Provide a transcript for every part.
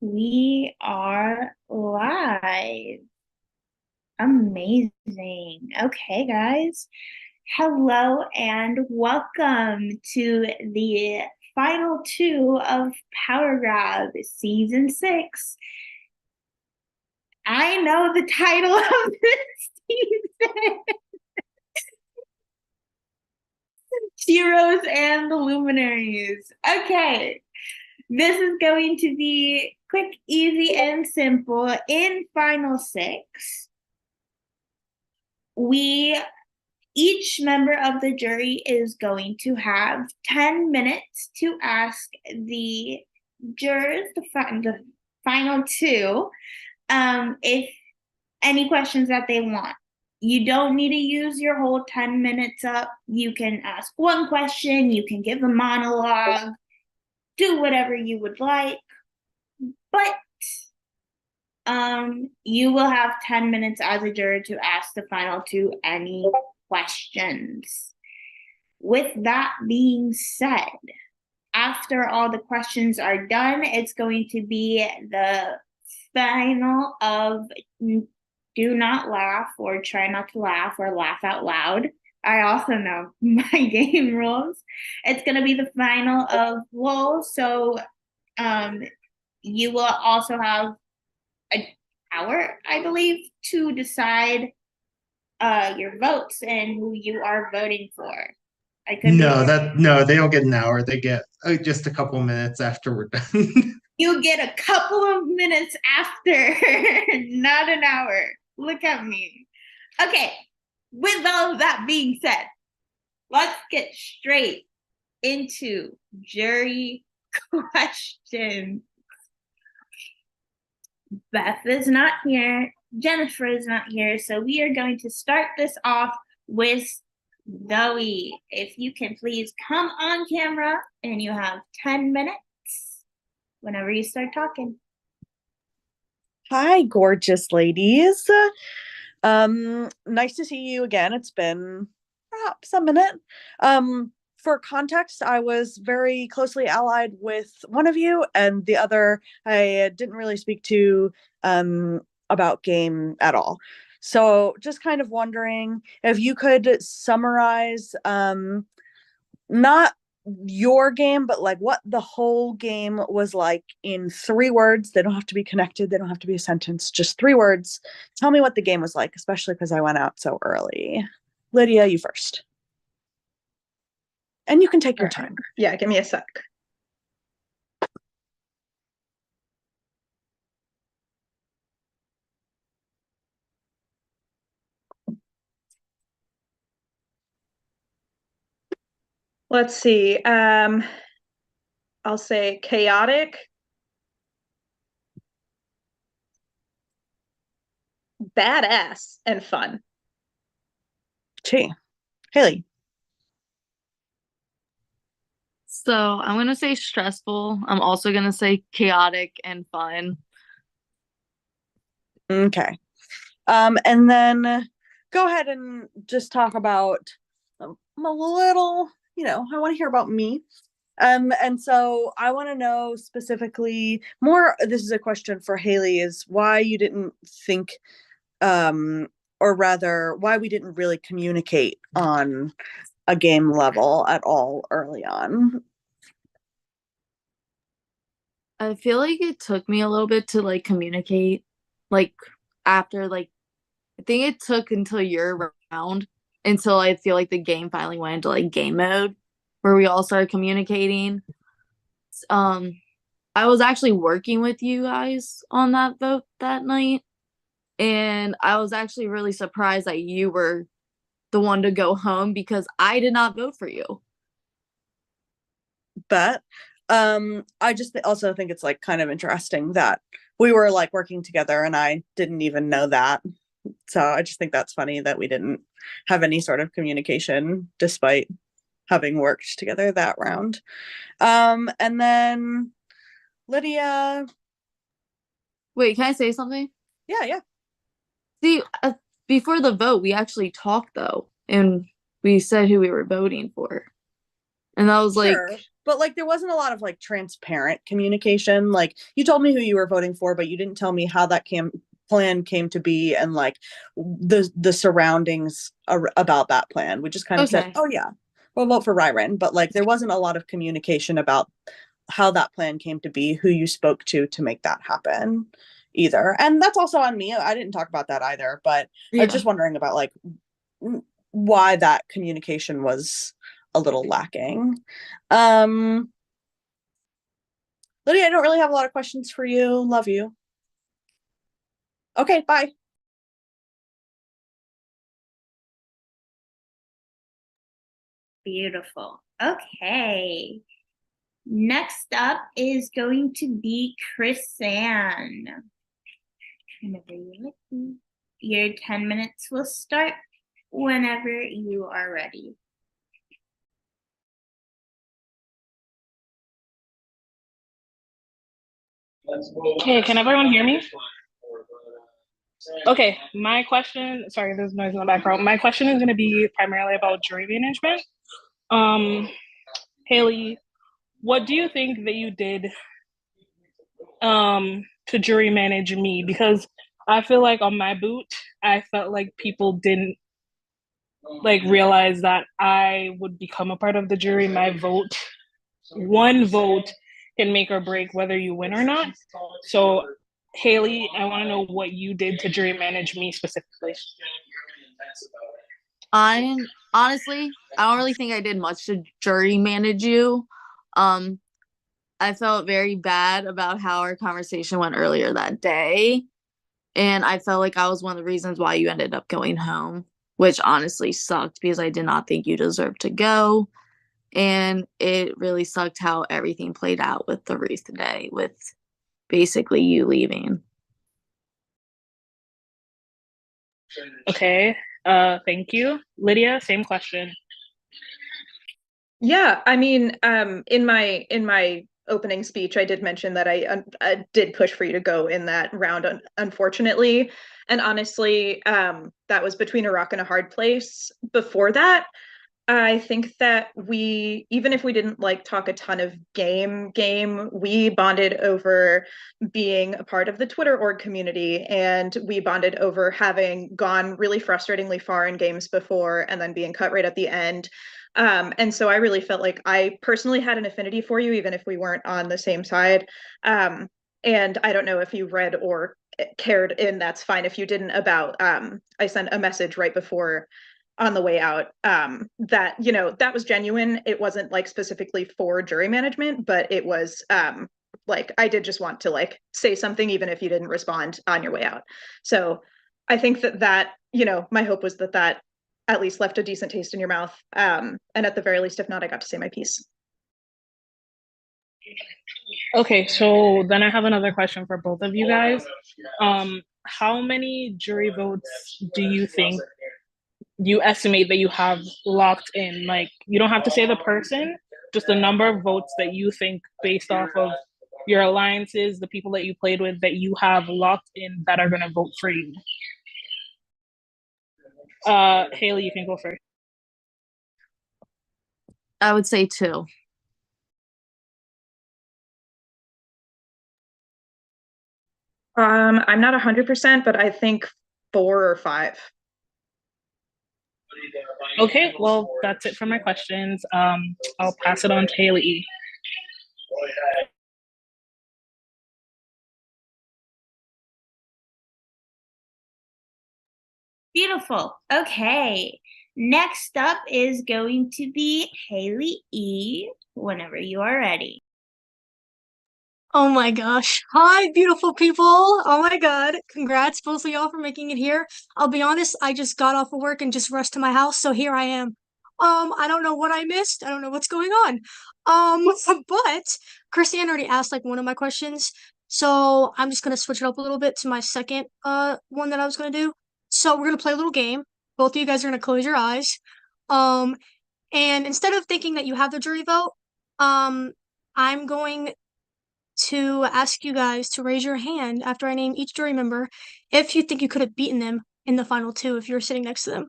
We are live. Amazing. Okay, guys. Hello and welcome to the final two of Power Grab Season 6. I know the title of this season. Heroes and the Luminaries. Okay. This is going to be quick, easy, and simple. In Final Six, we each member of the jury is going to have 10 minutes to ask the jurors, the final two, if any questions that they want. You don't need to use your whole 10 minutes up. You can ask one question, you can give a monologue, do whatever you would like, but you will have 10 minutes as a juror to ask the final two any questions. With that being said, after all the questions are done, it's going to be the final of do not laugh or try not to laugh or laugh out loud. I also know my game rules. It's going to be the final of LOL. So you will also have an hour, I believe, to decide your votes and who you are voting for. I could be No, wrong. they don't get an hour. They get just a couple minutes after we're done. You get a couple of minutes after, not an hour. Look at me. Okay, with all of that being said, let's get straight into jury questions. Beth is not here. Jennifer is not here. So we are going to start this off with Zoe. If you can please come on camera and you have 10 minutes whenever you start talking. Hi, gorgeous ladies. Nice to see you again. It's been perhaps a minute. For context, I was very closely allied with one of you, and the other I didn't really speak to about game at all. So just kind of wondering if you could summarize not your game, but like what the whole game was like in 3 words. They don't have to be connected, they don't have to be a sentence, just 3 words. Tell me what the game was like, especially because I went out so early. Lydia, you first. And you can take your time. Yeah, give me a sec. Let's see. I'll say chaotic, badass, and fun. Gee. Haley. So I'm gonna say stressful. I'm also gonna say chaotic and fun. Okay. And then go ahead and just talk about a little, I want to hear about me. And so I want to know specifically more. This is a question for Haley, is why you didn't think, or rather, why we didn't really communicate on a game level at all early on. I feel like it took me a little bit to like communicate, like after like I think it took until your round until I feel like the game finally went into like game mode where we all started communicating. Um, I was actually working with you guys on that vote that night, and I was actually really surprised that you were the one to go home because I did not vote for you. But I just also think it's like kind of interesting that we were like working together and I didn't even know that. So I just think that's funny that we didn't have any sort of communication despite having worked together that round. And then Lydia. Wait, can I say something? Yeah. See, before the vote, we actually talked though, and we said who we were voting for, and that was Sure. like but like there wasn't a lot of like transparent communication. Like you told me who you were voting for, but you didn't tell me how that plan came to be and like the surroundings about that plan. We just kind of said, Okay. oh yeah, we'll vote for Ryron, but like there wasn't a lot of communication about how that plan came to be, who you spoke to make that happen either. And that's also on me. I didn't talk about that either, but I Yeah. was just wondering about like why that communication was a little lacking. Lydia, I don't really have a lot of questions for you. Love you. Okay, bye. Beautiful. Okay. Next up is going to be Chris-Ann. Whenever you're ready. Your 10 minutes will start whenever you are ready. Okay, can everyone hear me? Okay, my question, sorry, there's noise in the background. My question is going to be primarily about jury management. Haley, what do you think that you did to jury manage me? Because I feel like on my boot, I felt like people didn't like realize that I would become a part of the jury. My vote, one vote can make or break whether you win or not. So Haley, I want to know what you did to jury manage me specifically. I honestly, I don't really think I did much to jury manage you. I felt very bad about how our conversation went earlier that day. And I felt like I was one of the reasons why you ended up going home, which honestly sucked because I did not think you deserved to go. And it really sucked how everything played out with the Ruth today, with basically you leaving. Okay, thank you. Lydia, same question. Yeah, I mean, in my opening speech, I did mention that I did push for you to go in that round, unfortunately, and honestly, that was between a rock and a hard place. Before that, I think that we, even if we didn't like talk a ton of game, we bonded over being a part of the Twitter org community, and we bonded over having gone really frustratingly far in games before and then being cut right at the end. And so I really felt like I personally had an affinity for you, even if we weren't on the same side. And I don't know if you read or cared, and that's fine if you didn't, about I sent a message right before on the way out that, you know, that was genuine. It wasn't like specifically for jury management, but it was like I did just want to like say something even if you didn't respond on your way out. So I think that you know, my hope was that at least left a decent taste in your mouth, and at the very least, if not, I got to say my piece. Okay, so then I have another question for both of you guys. How many jury votes do you think you estimate that you have locked in? Like, you don't have to say the person, just the number of votes that you think, based off of your alliances, the people that you played with, that you have locked in that are going to vote for you. Haley, you can go first. I would say 2. I'm not 100%, but I think 4 or 5. Okay, well, that's it for my questions. I'll pass it on to Haley. Beautiful. Okay. Next up is going to be Haley E. Whenever you are ready. Oh my gosh. Hi, beautiful people. Oh my God. Congrats, both of y'all, for making it here. I'll be honest, I just got off of work and just rushed to my house, so here I am. I don't know what I missed. I don't know what's going on. But Christiane already asked like one of my questions, so I'm just gonna switch it up a little bit to my second one that I was gonna do. So we're gonna play a little game. Both of you guys are gonna close your eyes. Um, and instead of thinking that you have the jury vote, I'm going to ask you guys to raise your hand after I name each jury member if you think you could have beaten them in the final 2 if you were sitting next to them.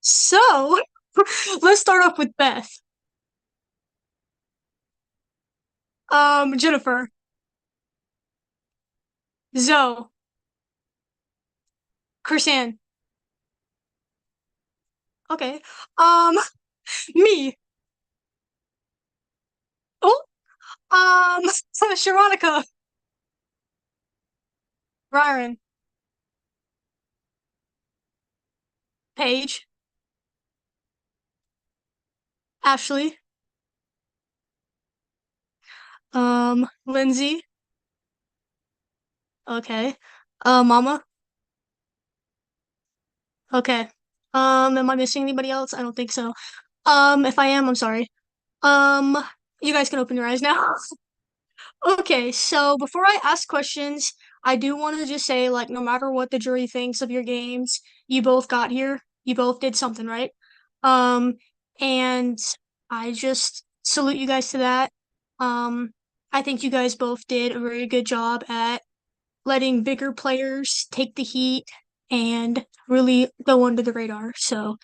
So, let's start off with Beth. Jennifer, Zoe, Chrisanne. Okay. Um, me. Oh, Sharonica, Ryan, Paige, Ashley, Lindsay. Okay. Mama. Okay. Am I missing anybody else? I don't think so. If I am, I'm sorry. Um, you guys can open your eyes now. Okay, so before I ask questions, I do want to just say, like, no matter what the jury thinks of your games, you both got here. You both did something right. Um, and I just salute you guys to that. Um, I think you guys both did a very good job at letting bigger players take the heat and really go under the radar. So,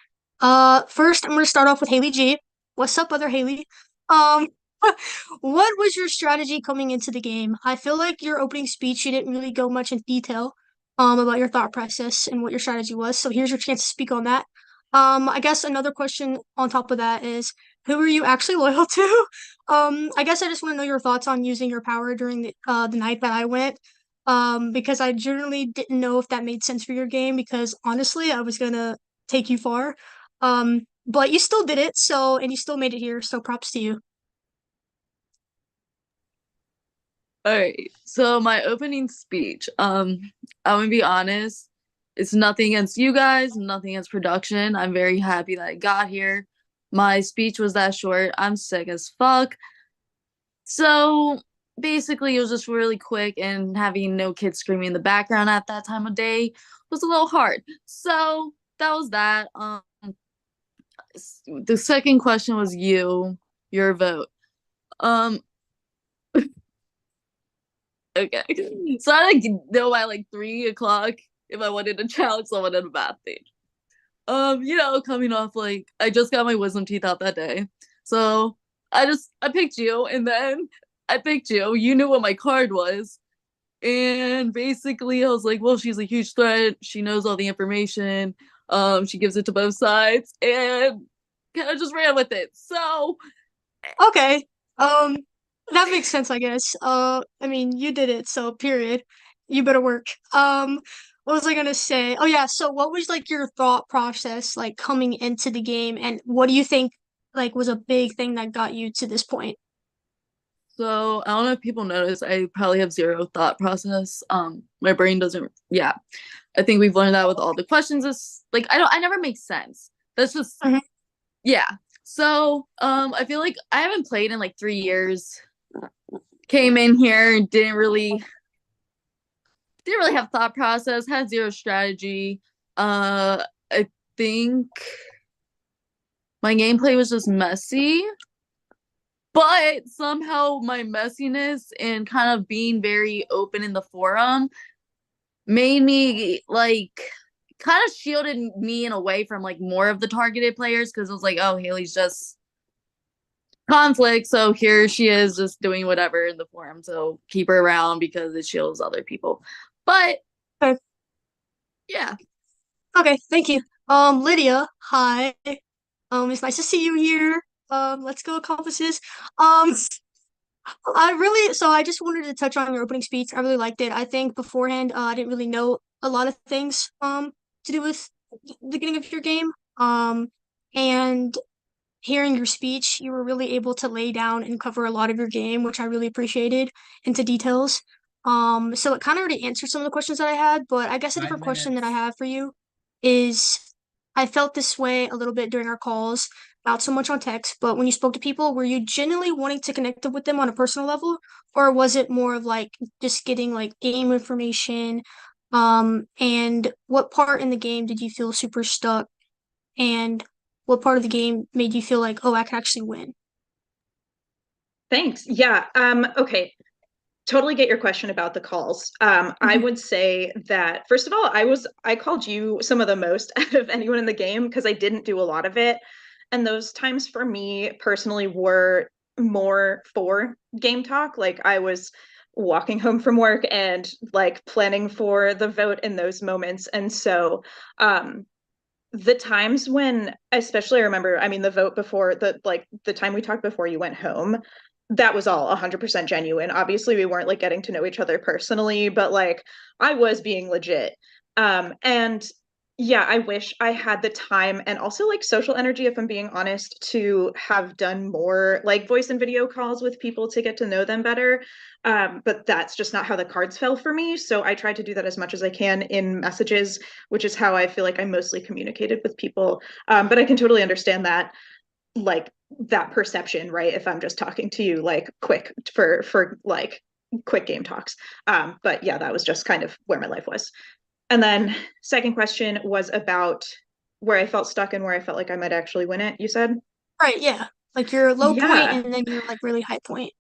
first I'm gonna start off with Haley G. What's up, other Haley? Um, what was your strategy coming into the game? I feel like your opening speech, you didn't really go much in detail, about your thought process and what your strategy was. So here's your chance to speak on that. I guess another question on top of that is, who are you actually loyal to? I guess I just want to know your thoughts on using your power during the night that I went, because I generally didn't know if that made sense for your game because honestly, I was gonna take you far. But you still did it, so and you still made it here, so props to you. All right. So my opening speech, I'm gonna be honest, it's nothing against you guys, nothing against production. I'm very happy that I got here. My speech was that short. I'm sick as fuck. So basically it was just really quick, and having no kids screaming in the background at that time of day was a little hard. So that was that. The second question was your vote. Um, okay. So I like know by like 3 o'clock if I wanted to challenge someone in a math stage. Coming off like I just got my wisdom teeth out that day. So I picked you, and then I picked you. You knew what my card was. And basically I was like, well, she's a huge threat. She knows all the information. She gives it to both sides and kind of just ran with it. So Okay. Um, that makes sense, I guess. I mean, you did it, so period. You better work. What was I gonna say? Oh yeah, so what was like your thought process like coming into the game, and what do you think like was a big thing that got you to this point? So I don't know if people notice, I probably have zero thought process. My brain doesn't, yeah. I think we've learned that with all the questions. It's like I never make sense. That's just, Mhm. yeah. So I feel like I haven't played in like 3 years. Came in here, didn't really have thought process, had zero strategy. I think my gameplay was just messy. But somehow my messiness and kind of being very open in the forum made me like kind of shielded me in a way from like more of the targeted players, because it was like, oh, Haley's just conflict, so here she is just doing whatever in the forum, so keep her around because it shields other people. But Okay, yeah. okay, thank you. Lydia, hi. It's nice to see you here. Let's go accomplices. Um, so I just wanted to touch on your opening speech. I really liked it. I think beforehand, I didn't really know a lot of things, to do with the beginning of your game. And hearing your speech, you were really able to lay down and cover a lot of your game, which I really appreciated into details. So it kind of already answered some of the questions that I had, but I guess a 5 different question that I minutes. have for you is I felt this way a little bit during our calls, not so much on text, but when you spoke to people, were you genuinely wanting to connect with them on a personal level, or was it more of like just getting like game information? And what part in the game did you feel super stuck? And what part of the game made you feel like, oh, I could actually win? Thanks. Yeah. Okay. Totally get your question about the calls. I would say that first of all, I called you some of the most out of anyone in the game because I didn't do a lot of it. And those times for me personally were more for game talk. Like I was walking home from work and like planning for the vote in those moments. And so the times when, especially I remember, I mean, the vote before the time we talked before you went home, that was all 100% genuine. Obviously, we weren't like getting to know each other personally, but like I was being legit. And yeah, I wish I had the time and also like social energy, if I'm being honest, to have done more like voice and video calls with people to get to know them better. But that's just not how the cards fell for me. So I tried to do that as much as I can in messages, which is how I feel like I mostly communicated with people. But I can totally understand that, like that perception, right? If I'm just talking to you like quick for like quick game talks. But yeah, that was just kind of where my life was. And then second question was about where I felt stuck and where I felt like I might actually win it, you said? Right, yeah. Like your low point Yeah. and then your like really high point.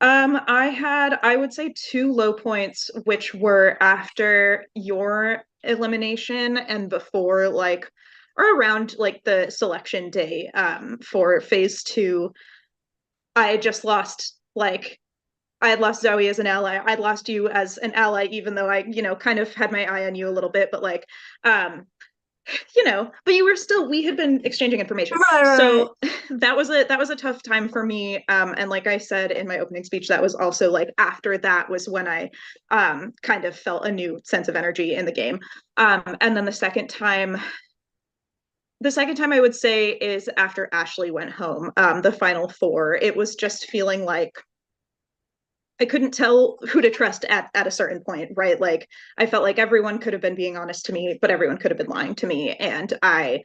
I had, I would say, two low points, which were after your elimination and before like or around like the selection day for phase two. I just lost like I had lost Zoe as an ally. I'd lost you as an ally, even though I, you know, kind of had my eye on you a little bit, but like you know, but you were still, we had been exchanging information. Right. So that was a tough time for me. And like I said in my opening speech, that was also like after that was when I kind of felt a new sense of energy in the game. And then the second time I would say is after Ashley went home, the final four. It was just feeling like I couldn't tell who to trust at a certain point, right? Like I felt like everyone could have been being honest to me, but everyone could have been lying to me. And I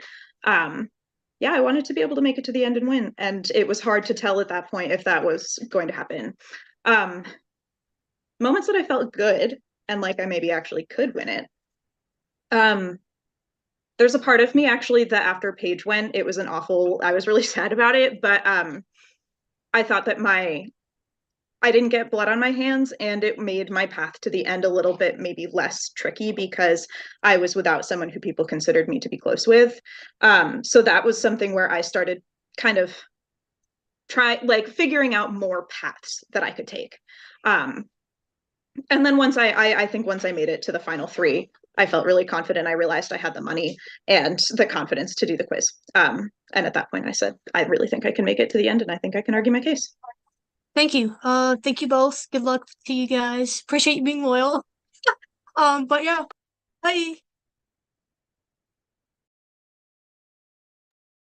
wanted to be able to make it to the end and win. And it was hard to tell at that point if that was going to happen. Moments that I felt good and like I maybe actually could win it. There's a part of me actually that after Paige went, it was I was really sad about it, but I thought that I didn't get blood on my hands and it made my path to the end a little bit maybe less tricky because I was without someone who people considered me to be close with. So that was something where I started kind of figuring out more paths that I could take. And then once I think once I made it to the final three, I felt really confident. I realized I had the money and the confidence to do the quiz. And at that point I said, I really think I can make it to the end and I think I can argue my case. Thank you. Thank you both. Good luck to you guys. Appreciate you being loyal. But yeah, bye.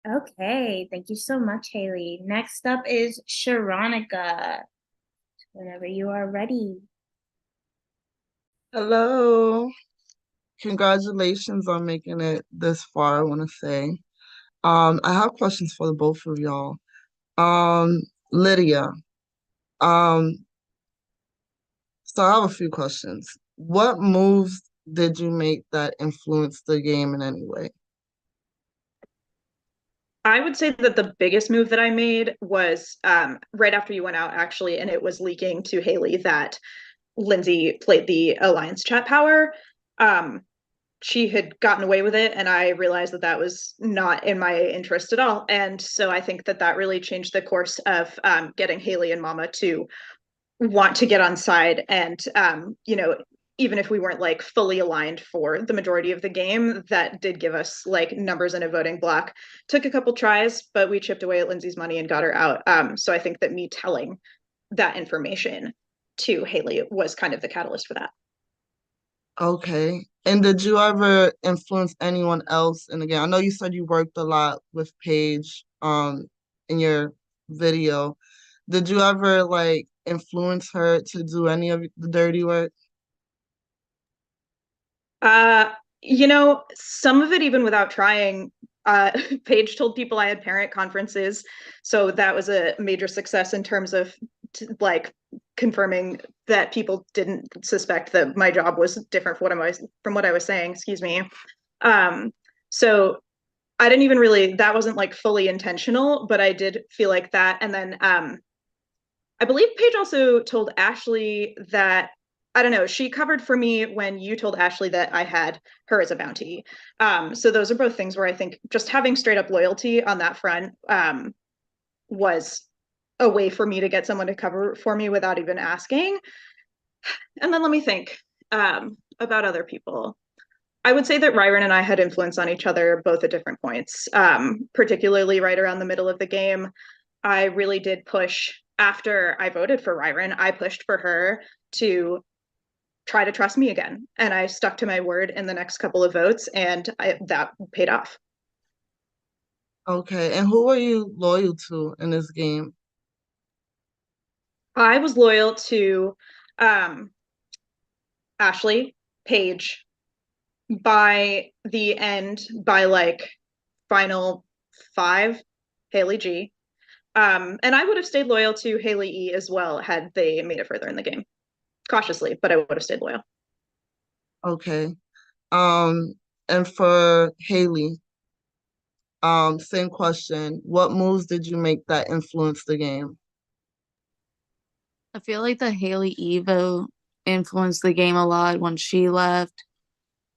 Okay, thank you so much, Haley. Next up is Sharonica. Whenever you are ready. Hello. Congratulations on making it this far, I want to say. I have questions for the both of y'all. Lydia, um, so I have a few questions. What moves did you make that influenced the game in any way? I would say that the biggest move that I made was right after you went out, actually, and it was leaking to Haley that Lindsay played the Alliance chat power. She had gotten away with it, and I realized that that was not in my interest at all. And so I think that that really changed the course of getting Haley and Mama to want to get on side and you know, even if we weren't like fully aligned for the majority of the game, that did give us like numbers in a voting block. Took a couple tries, but we chipped away at Lindsay's money and got her out. So I think that me telling that information to Haley was kind of the catalyst for that. Okay. And did you ever influence anyone else in the game? I know you said you worked a lot with Paige in your video. Did you ever like influence her to do any of the dirty work? You know, some of it even without trying. Paige told people I had parent conferences, so that was a major success in terms of like confirming that people didn't suspect that my job was different from what I was saying. Excuse me. So I didn't even really, that wasn't like fully intentional, but I did feel like that. And then I believe Paige also told Ashley that, I don't know, she covered for me when you told Ashley that I had her as a bounty. So those are both things where I think just having straight up loyalty on that front was a way for me to get someone to cover for me without even asking. And then let me think about other people. I would say that Ryron and I had influence on each other both at different points, particularly right around the middle of the game. I really did push after I voted for Ryron. I pushed for her to try to trust me again. And I stuck to my word in the next couple of votes, and that paid off. Okay, and who are you loyal to in this game? I was loyal to Ashley, Paige. By the end, by like final 5, Haley G. And I would have stayed loyal to Haley E as well had they made it further in the game. Cautiously, but I would have stayed loyal. Okay. And for Haley, same question. What moves did you make that influenced the game? I feel like the Haley Evo influenced the game a lot when she left.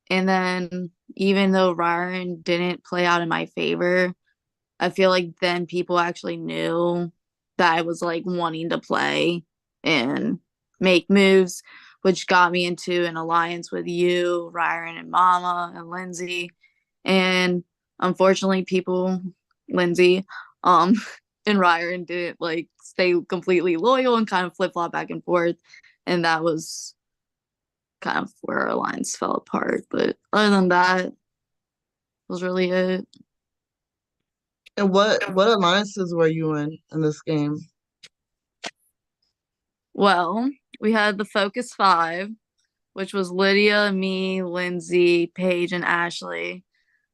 And then even though Ryan didn't play out in my favor, I feel like then people actually knew that I was like wanting to play and make moves, which got me into an alliance with you, Ryan, and Mama and Lindsay. And unfortunately, Lindsay, and Ryan didn't like stay completely loyal and kind of flip flop back and forth. And that was kind of where our alliance fell apart. But other than that, was really it. And what alliances were you in this game? Well, we had the Focus 5, which was Lydia, me, Lindsay, Paige, and Ashley,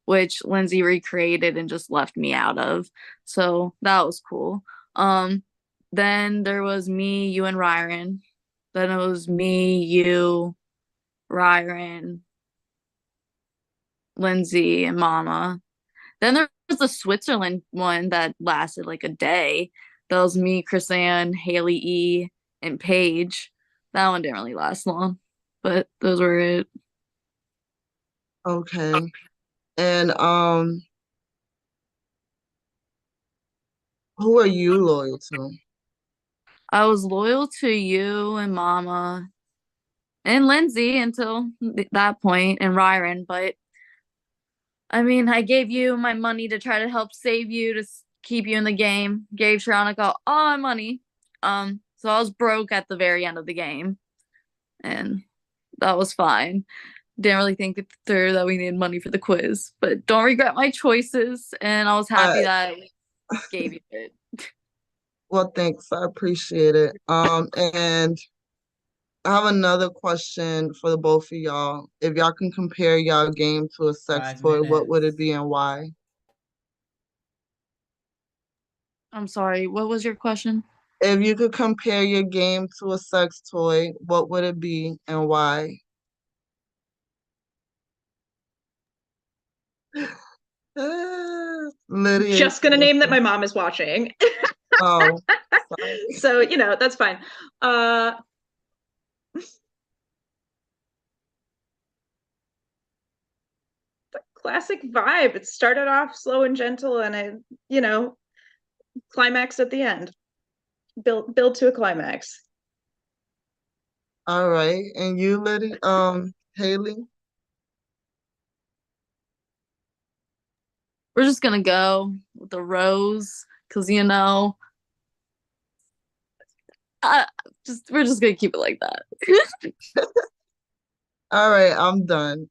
which Lindsay recreated and just left me out of. So that was cool. Then there was me, you, and Ryan. Then it was me, you, Ryan, Lindsay, and Mama. Then there was the Switzerland one that lasted like a day. That was me, Chrisanne, Haley E, and Paige. That one didn't really last long, but those were it. Okay. And who are you loyal to? I was loyal to you and Mama and Lindsay until that point, and Ryron, but I mean, I gave you my money to try to help save you to keep you in the game. Gave Sharonica all my money. So I was broke at the very end of the game, and that was fine. Didn't really think it through that we needed money for the quiz, but don't regret my choices, and I was happy that I gave you it. Well, thanks. I appreciate it. And I have another question for the both of y'all. If y'all can compare y'all game to a sex 5 toy, what would minutes. it be and why? I'm sorry, what was your question? If you could compare your game to a sex toy, what would it be and why? Lydia. Just gonna name that my mom is watching. Oh, sorry. So, you know, that's fine. The classic vibe. It started off slow and gentle, and I, you know, climax at the end. Build to a climax. All right. And you, Lydia, Haley? We're just gonna go with the rose, cause you know, we're just gonna keep it like that. All right, I'm done.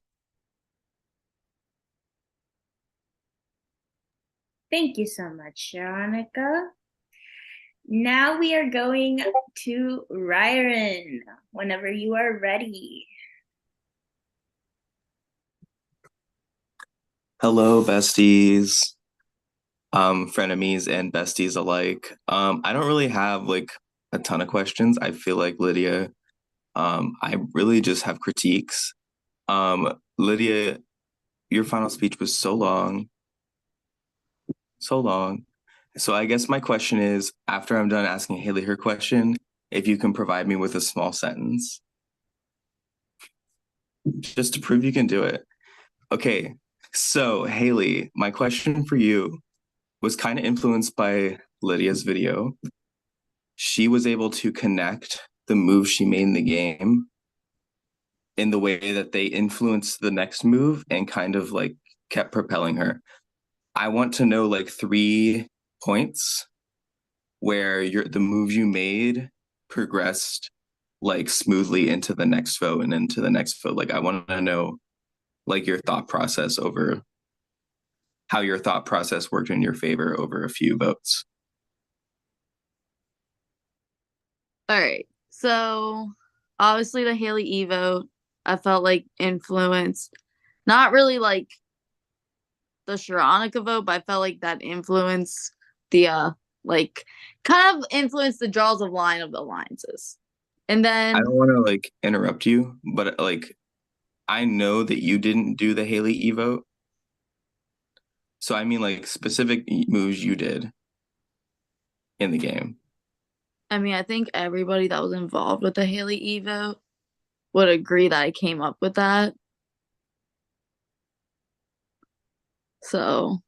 Thank you so much, Sharonica. Now we are going to Ryron, whenever you are ready. Hello, besties, frenemies and besties alike. I don't really have like a ton of questions. I feel like Lydia, I really just have critiques. Lydia, your final speech was so long, so long. So I guess my question is, after I'm done asking Haley her question, if you can provide me with a small sentence, just to prove you can do it. Okay, so Haley, my question for you was kind of influenced by Lydia's video. she was able to connect the moves she made in the game in the way that they influenced the next move and kind of like kept propelling her. I want to know like 3 points where the moves you made progressed like smoothly into the next vote and into the next vote. Like I want to know like your thought process over how your thought process worked in your favor over a few votes. All right. So obviously the Haley E vote, I felt like influenced, not really like the Sharonica vote, but I felt like that influenced the like kind of influenced the draws of line of the alliances. And then I don't want to like interrupt you, but like I know that you didn't do the Haley E vote. So I mean like specific moves you did in the game. I mean, I think everybody that was involved with the Haley E vote would agree that I came up with that. So,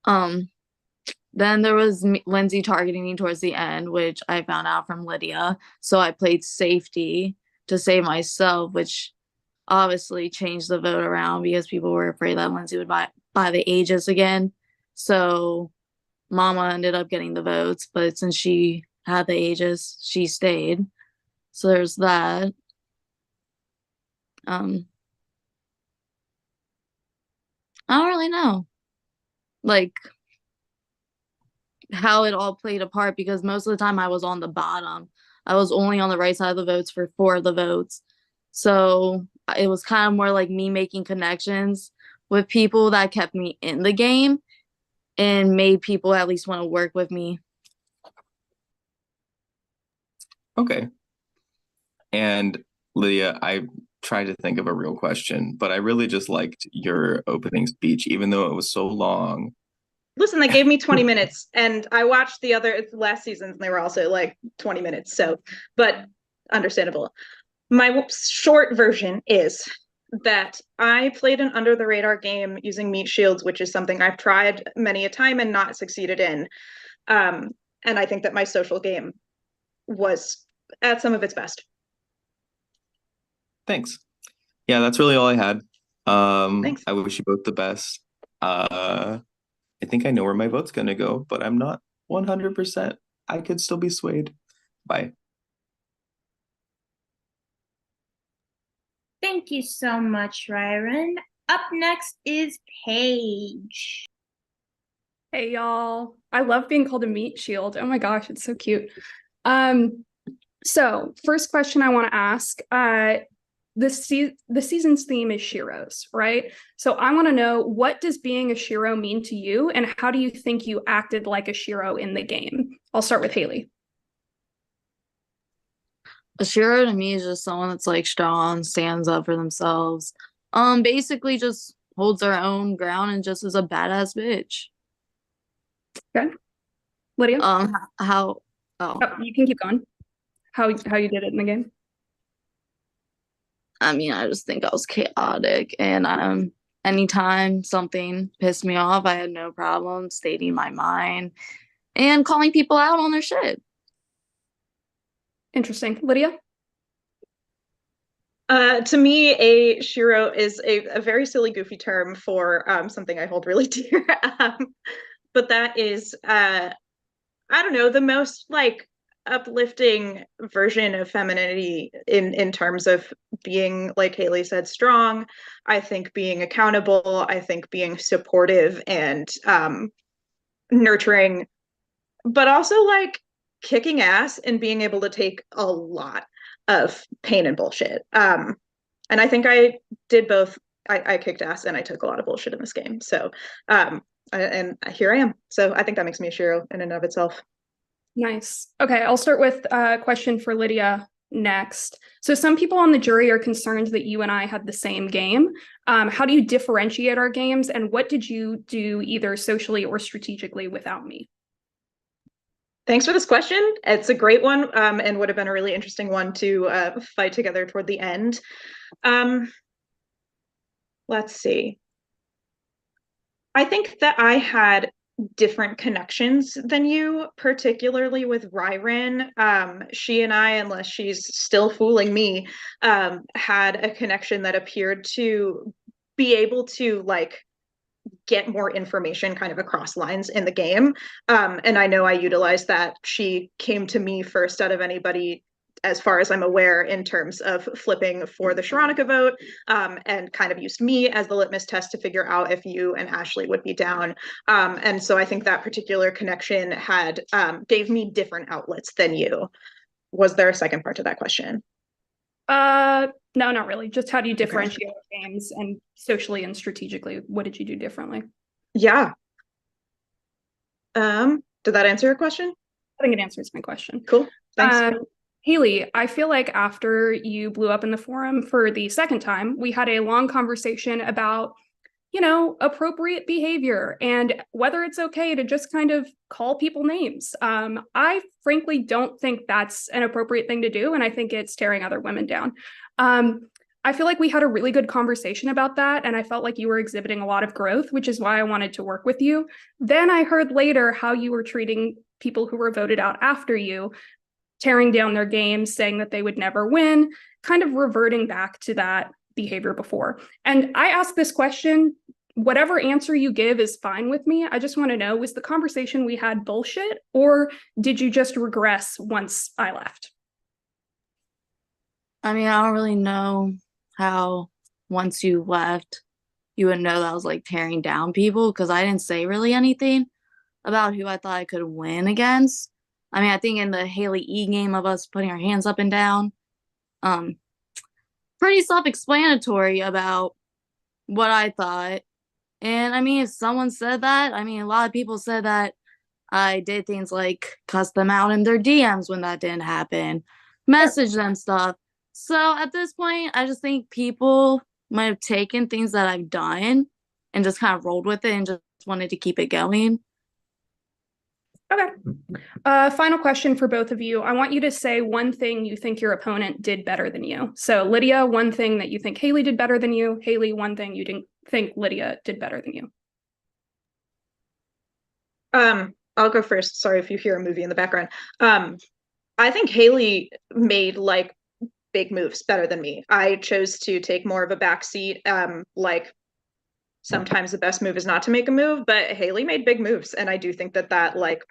then there was Lindsay targeting me towards the end, which I found out from Lydia. So I played safety to save myself, which obviously changed the vote around because people were afraid that Lindsay would buy the Aegis again. So Mama ended up getting the votes, but since she had the Aegis, she stayed. So there's that. I don't really know, like, how it all played a part because most of the time I was on the bottom. I was only on the right side of the votes for 4 of the votes. So it was kind of more like me making connections with people that kept me in the game and made people at least want to work with me. Okay. And Lydia, I tried to think of a real question, but I really just liked your opening speech, even though it was so long. Listen, they gave me 20 minutes and I watched the other last seasons and they were also like 20 minutes. So, but understandable. My short version is that I played an under the radar game using meat shields, which is something I've tried many a time and not succeeded in. And I think that my social game was at some of its best. Thanks. Yeah, that's really all I had. Thanks. I wish you both the best. I think I know where my vote's gonna go, but I'm not 100%. I could still be swayed. Bye. Thank you so much, Ryron. Up next is Paige. Hey y'all. I love being called a meat shield. Oh my gosh, it's so cute. So first question I want to ask, the season's theme is Shiros, right? So I want to know, what does being a Shiro mean to you, and how do you think you acted like a Shiro in the game? I'll start with Haley. A Shiro to me is just someone that's like strong, stands up for themselves. Basically just holds their own ground and just is a badass bitch. Okay. Lydia? How Oh, you can keep going. How you did it in the game? I mean, I just think I was chaotic, and anytime something pissed me off, I had no problem stating my mind and calling people out on their shit. Interesting. Lydia? To me, a Shiro is a very silly, goofy term for something I hold really dear. But that is, I don't know, the most like uplifting version of femininity in terms of being, like Haley said, strong. I think being accountable, I think being supportive and nurturing, but also like kicking ass and being able to take a lot of pain and bullshit. And I think I did both. I kicked ass and I took a lot of bullshit in this game. So and here I am. So I think that makes me a Shiro in and of itself. Nice. Okay, I'll start with a question for Lydia next. So some people on the jury are concerned that you and I had the same game. How do you differentiate our games, and what did you do either socially or strategically without me? Thanks for this question. It's a great one, and would have been a really interesting one to fight together toward the end. Let's see. I think that I had different connections than you, particularly with Ryren. She and I, unless she's still fooling me, had a connection that appeared to be able to like get more information kind of across lines in the game. And I know I utilized that. She came to me first out of anybody, as far as I'm aware, in terms of flipping for the Sharonica vote, and kind of used me as the litmus test to figure out if you and Ashley would be down. And so I think that particular connection had gave me different outlets than you. Was there a second part to that question? No, not really. Just how do you differentiate games, and socially and strategically, what did you do differently? Yeah. Did that answer your question? I think it answers my question. Cool. Thanks. Haley, I feel like after you blew up in the forum for the second time, we had a long conversation about, appropriate behavior and whether it's okay to just kind of call people names. I frankly don't think that's an appropriate thing to do, and I think it's tearing other women down. I feel like we had a really good conversation about that, and I felt like you were exhibiting a lot of growth, which is why I wanted to work with you. Then I heard later how you were treating people who were voted out after you, tearing down their games, saying that they would never win, kind of reverting back to that behavior before. And I ask this question, whatever answer you give is fine with me. I just want to know, was the conversation we had bullshit, or did you just regress once I left? I mean, I don't really know how once you left, you would know that I was like tearing down people, because I didn't say really anything about who I thought I could win against. I mean, I think in the Haley E game of us putting our hands up and down, pretty self-explanatory about what I thought. And I mean, if someone said that, I mean, a lot of people said that I did things like cuss them out in their DMs when that didn't happen, message them stuff. So at this point, I just think people might have taken things that I've done and just kind of rolled with it and just wanted to keep it going. Okay. Final question for both of you. I want you to say one thing you think your opponent did better than you. So Lydia, one thing that you think Haley did better than you. Haley, one thing you didn't think Lydia did better than you. I'll go first. Sorry if you hear a movie in the background. I think Haley made like big moves better than me. I chose to take more of a backseat. Like sometimes the best move is not to make a move, but Haley made big moves, and I do think that like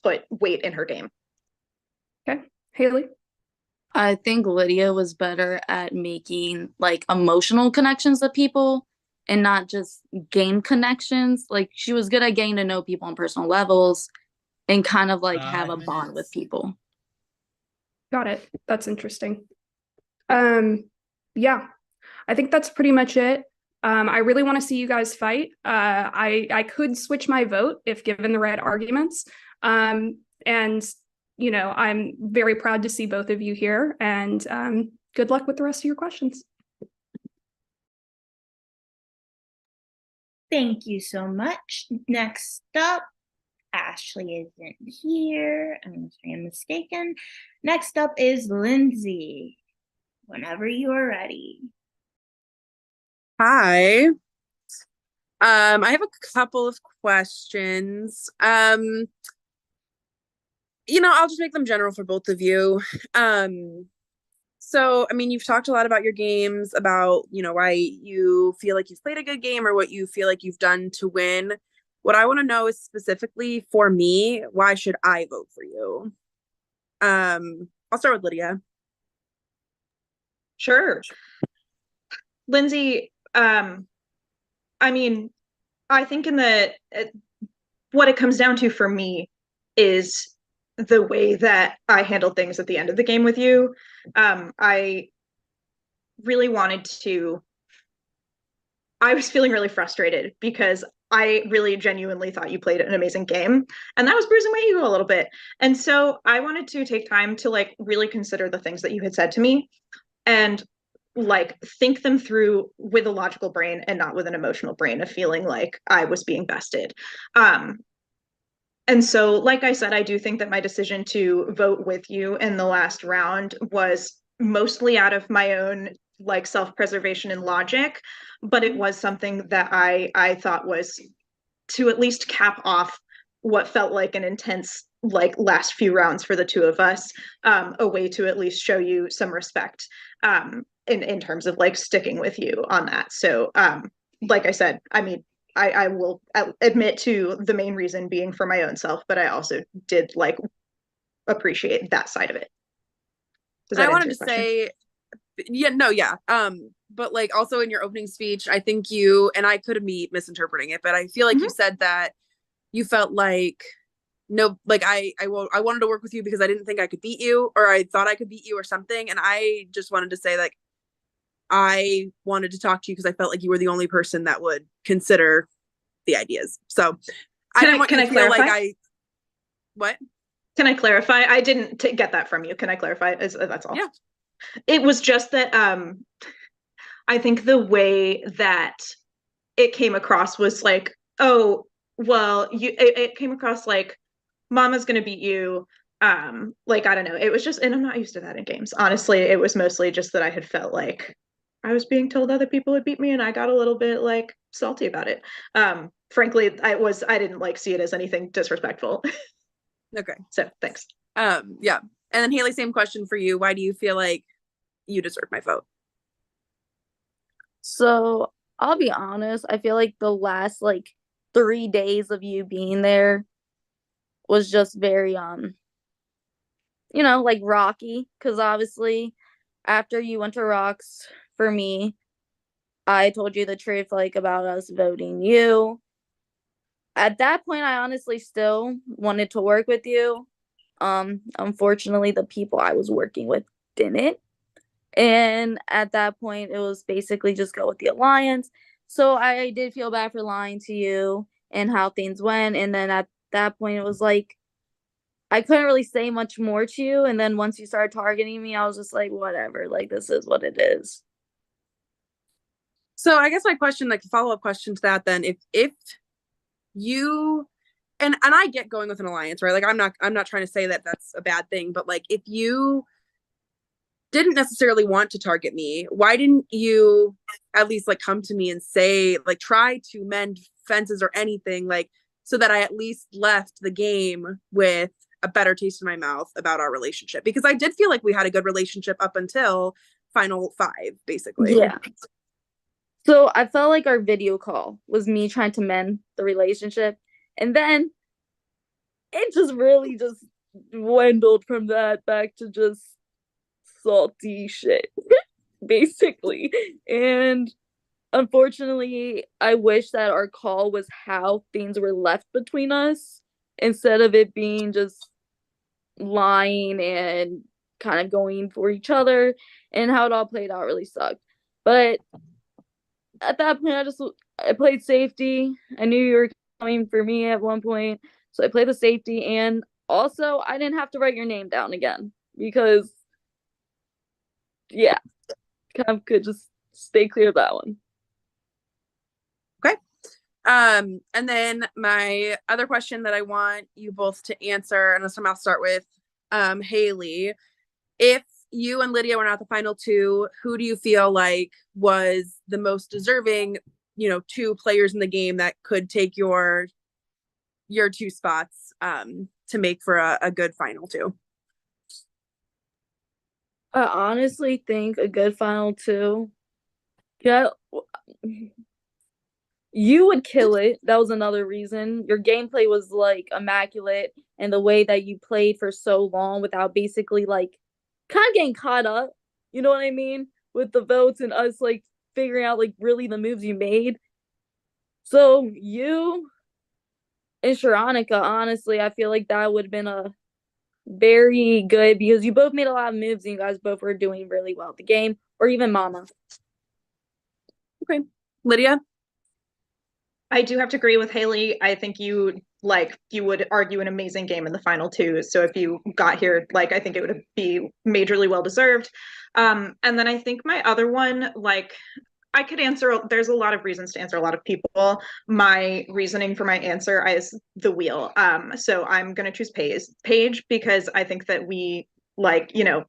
put weight in her game. Okay, Haley? I think Lydia was better at making like emotional connections with people and not just game connections. Like she was good at getting to know people on personal levels and kind of like have a bond with people. Got it. That's interesting. Yeah, I think that's pretty much it. I really want to see you guys fight. I could switch my vote if given the right arguments. And, I'm very proud to see both of you here, and good luck with the rest of your questions. Thank you so much. Next up, Ashley isn't here, unless I am mistaken. Next up is Lindsay. Whenever you are ready. Hi. I have a couple of questions. I'll just make them general for both of you. So, I mean, you've talked a lot about your games, about, why you feel like you've played a good game or what you feel like you've done to win. What I want to know is specifically for me, why should I vote for you? I'll start with Lydia. Sure. Lindsay, I mean, I think what it comes down to for me is the way that I handled things at the end of the game with you. I really I was feeling really frustrated because I really genuinely thought you played an amazing game, and that was bruising my ego a little bit. And so I wanted to take time to like really consider the things that you had said to me and like think them through with a logical brain and not with an emotional brain of feeling like I was being bested. And so, like I said, I do think that my decision to vote with you in the last round was mostly out of my own like self-preservation and logic, but it was something that I thought was to at least cap off what felt like an intense like last few rounds for the two of us, a way to at least show you some respect in terms of like sticking with you on that. So like I said, I mean, I will admit to the main reason being for my own self, but I also did like appreciate that side of it. I wanted to say, but like also in your opening speech, I think you, and I could be misinterpreting it, but I feel like you said that you felt like, no, like I wanted to work with you because I didn't think I could beat you, or I thought I could beat you or something. And I just wanted to say like, I wanted to talk to you because I felt like you were the only person that would consider the ideas. So I didn't want you to feel like what? Can I clarify? I didn't get that from you. Can I clarify? That's all. Yeah. It was just that I think the way that it came across was like, oh, well, it came across like Mama's gonna beat you. Like, I don't know. It was just, and I'm not used to that in games. Honestly, it was mostly just that I had felt like I was being told other people would beat me and I got a little bit like salty about it. Frankly, I didn't like see it as anything disrespectful. Okay. So thanks. Yeah. And then Haley, same question for you. Why do you feel like you deserve my vote? So I'll be honest, I feel like the last like 3 days of you being there was just very like rocky, because obviously after you went to Rocks for me, I told you the truth like about us voting you. At that point, I honestly still wanted to work with you. Unfortunately, the people I was working with didn't. And at that point, it was basically just go with the alliance. So I did feel bad for lying to you and how things went. And then at that point, it was like, I couldn't really say much more to you. And then once you started targeting me, I was just like, whatever, like, this is what it is. So I guess my question, like follow-up question to that then, if you, and I get going with an alliance, right? Like I'm not trying to say that that's a bad thing, but like if you didn't necessarily want to target me, why didn't you at least like come to me and say, like, try to mend fences or anything, like, so that I at least left the game with a better taste in my mouth about our relationship? Because I did feel like we had a good relationship up until final 5, basically. Yeah. So I felt like our video call was me trying to mend the relationship. And then it just really just dwindled from that back to just salty shit, basically. And unfortunately, I wish that our call was how things were left between us instead of it being just lying and kind of going for each other, and how it all played out really sucked. But at that point, I played safety. I knew you were coming for me at one point, so I played the safety. And also, I didn't have to write your name down again because, yeah, kind of could just stay clear of that one. Okay. And then my other question that I want you both to answer, and this time I'll start with Haley. If you and Lydia were not the final 2, who do you feel like was the most deserving, 2 players in the game that could take your 2 spots to make for a good final 2? I honestly think a good final 2. Yeah, you would kill it. That was another reason. Your gameplay was like immaculate, and the way that you played for so long without basically like kind of getting caught up, you know what I mean, with the votes and us like figuring out like really the moves you made. So you and Sharonica, honestly, I feel like that would have been a very good, because you both made a lot of moves and you guys both were doing really well at the game, or even Mama. Okay. Lydia? I do have to agree with Haley. I think you would argue an amazing game in the final 2. So if you got here, like, I think it would be majorly well deserved. And then I think my other one, like, I could answer, there's a lot of reasons to answer a lot of people. My reasoning for my answer is the wheel. So I'm going to choose Paige because I think that we, like, the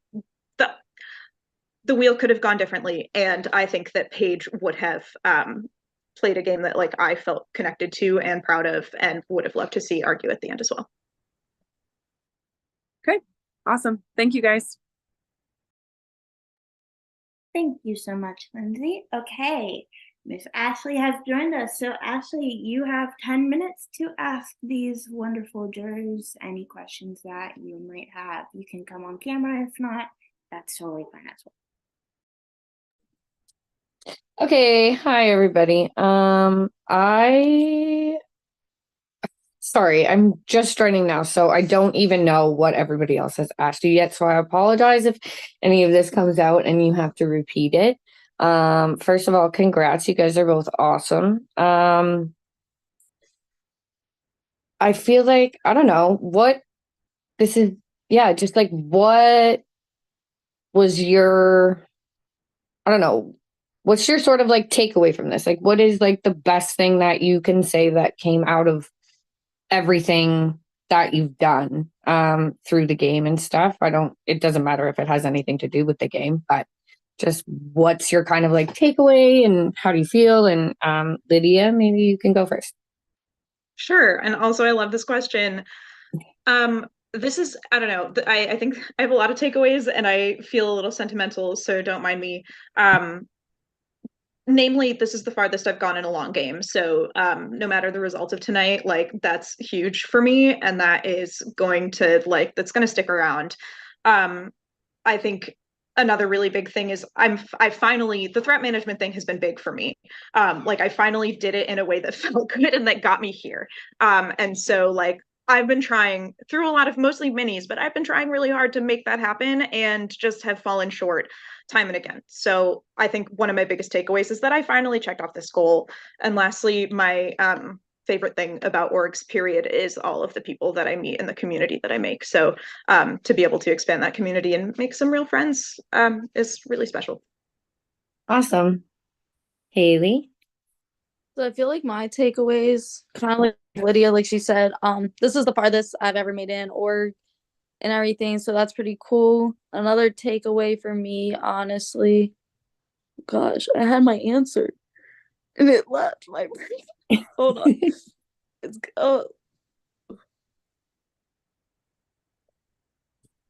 wheel could have gone differently. And I think that Paige would have played a game that like I felt connected to and proud of and would have loved to see argue at the end as well. Okay, awesome. Thank you guys. Thank you so much, Lindsay. Okay, Miss Ashley has joined us. So Ashley, you have 10 minutes to ask these wonderful jurors any questions that you might have. You can come on camera. If not, that's totally fine as well. Okay, hi everybody. Sorry, I'm just joining now, so I don't even know what everybody else has asked you yet, so I apologize if any of this comes out and you have to repeat it. First of all, congrats, you guys are both awesome. I feel like, I don't know, what this is, yeah, just like what was your, I don't know, what's your sort of like takeaway from this? Like, what is like the best thing that you can say that came out of everything that you've done through the game and stuff? It doesn't matter if it has anything to do with the game, but just what's your kind of like takeaway and how do you feel? And Lydia, maybe you can go first. Sure. And also I love this question. This is, I don't know, I think I have a lot of takeaways and I feel a little sentimental, so don't mind me. Namely, this is the farthest I've gone in a long game. So no matter the result of tonight, like that's huge for me. And that is going to that's going to stick around. I think another really big thing is I finally, the threat management thing has been big for me. Like I finally did it in a way that felt good and that got me here. And so like, I've been trying through a lot of mostly minis, but I've been trying really hard to make that happen and just have fallen short time and again. So I think one of my biggest takeaways is that I finally checked off this goal. And lastly, my favorite thing about orgs period is all of the people that I meet in the community that I make. So to be able to expand that community and make some real friends is really special. Awesome. Haley? So I feel like my takeaways, kind of like Lydia, like she said, this is the farthest I've ever made in org and everything, so that's pretty cool. Another takeaway for me, honestly, gosh, I had my answer and it left my brain. Hold on.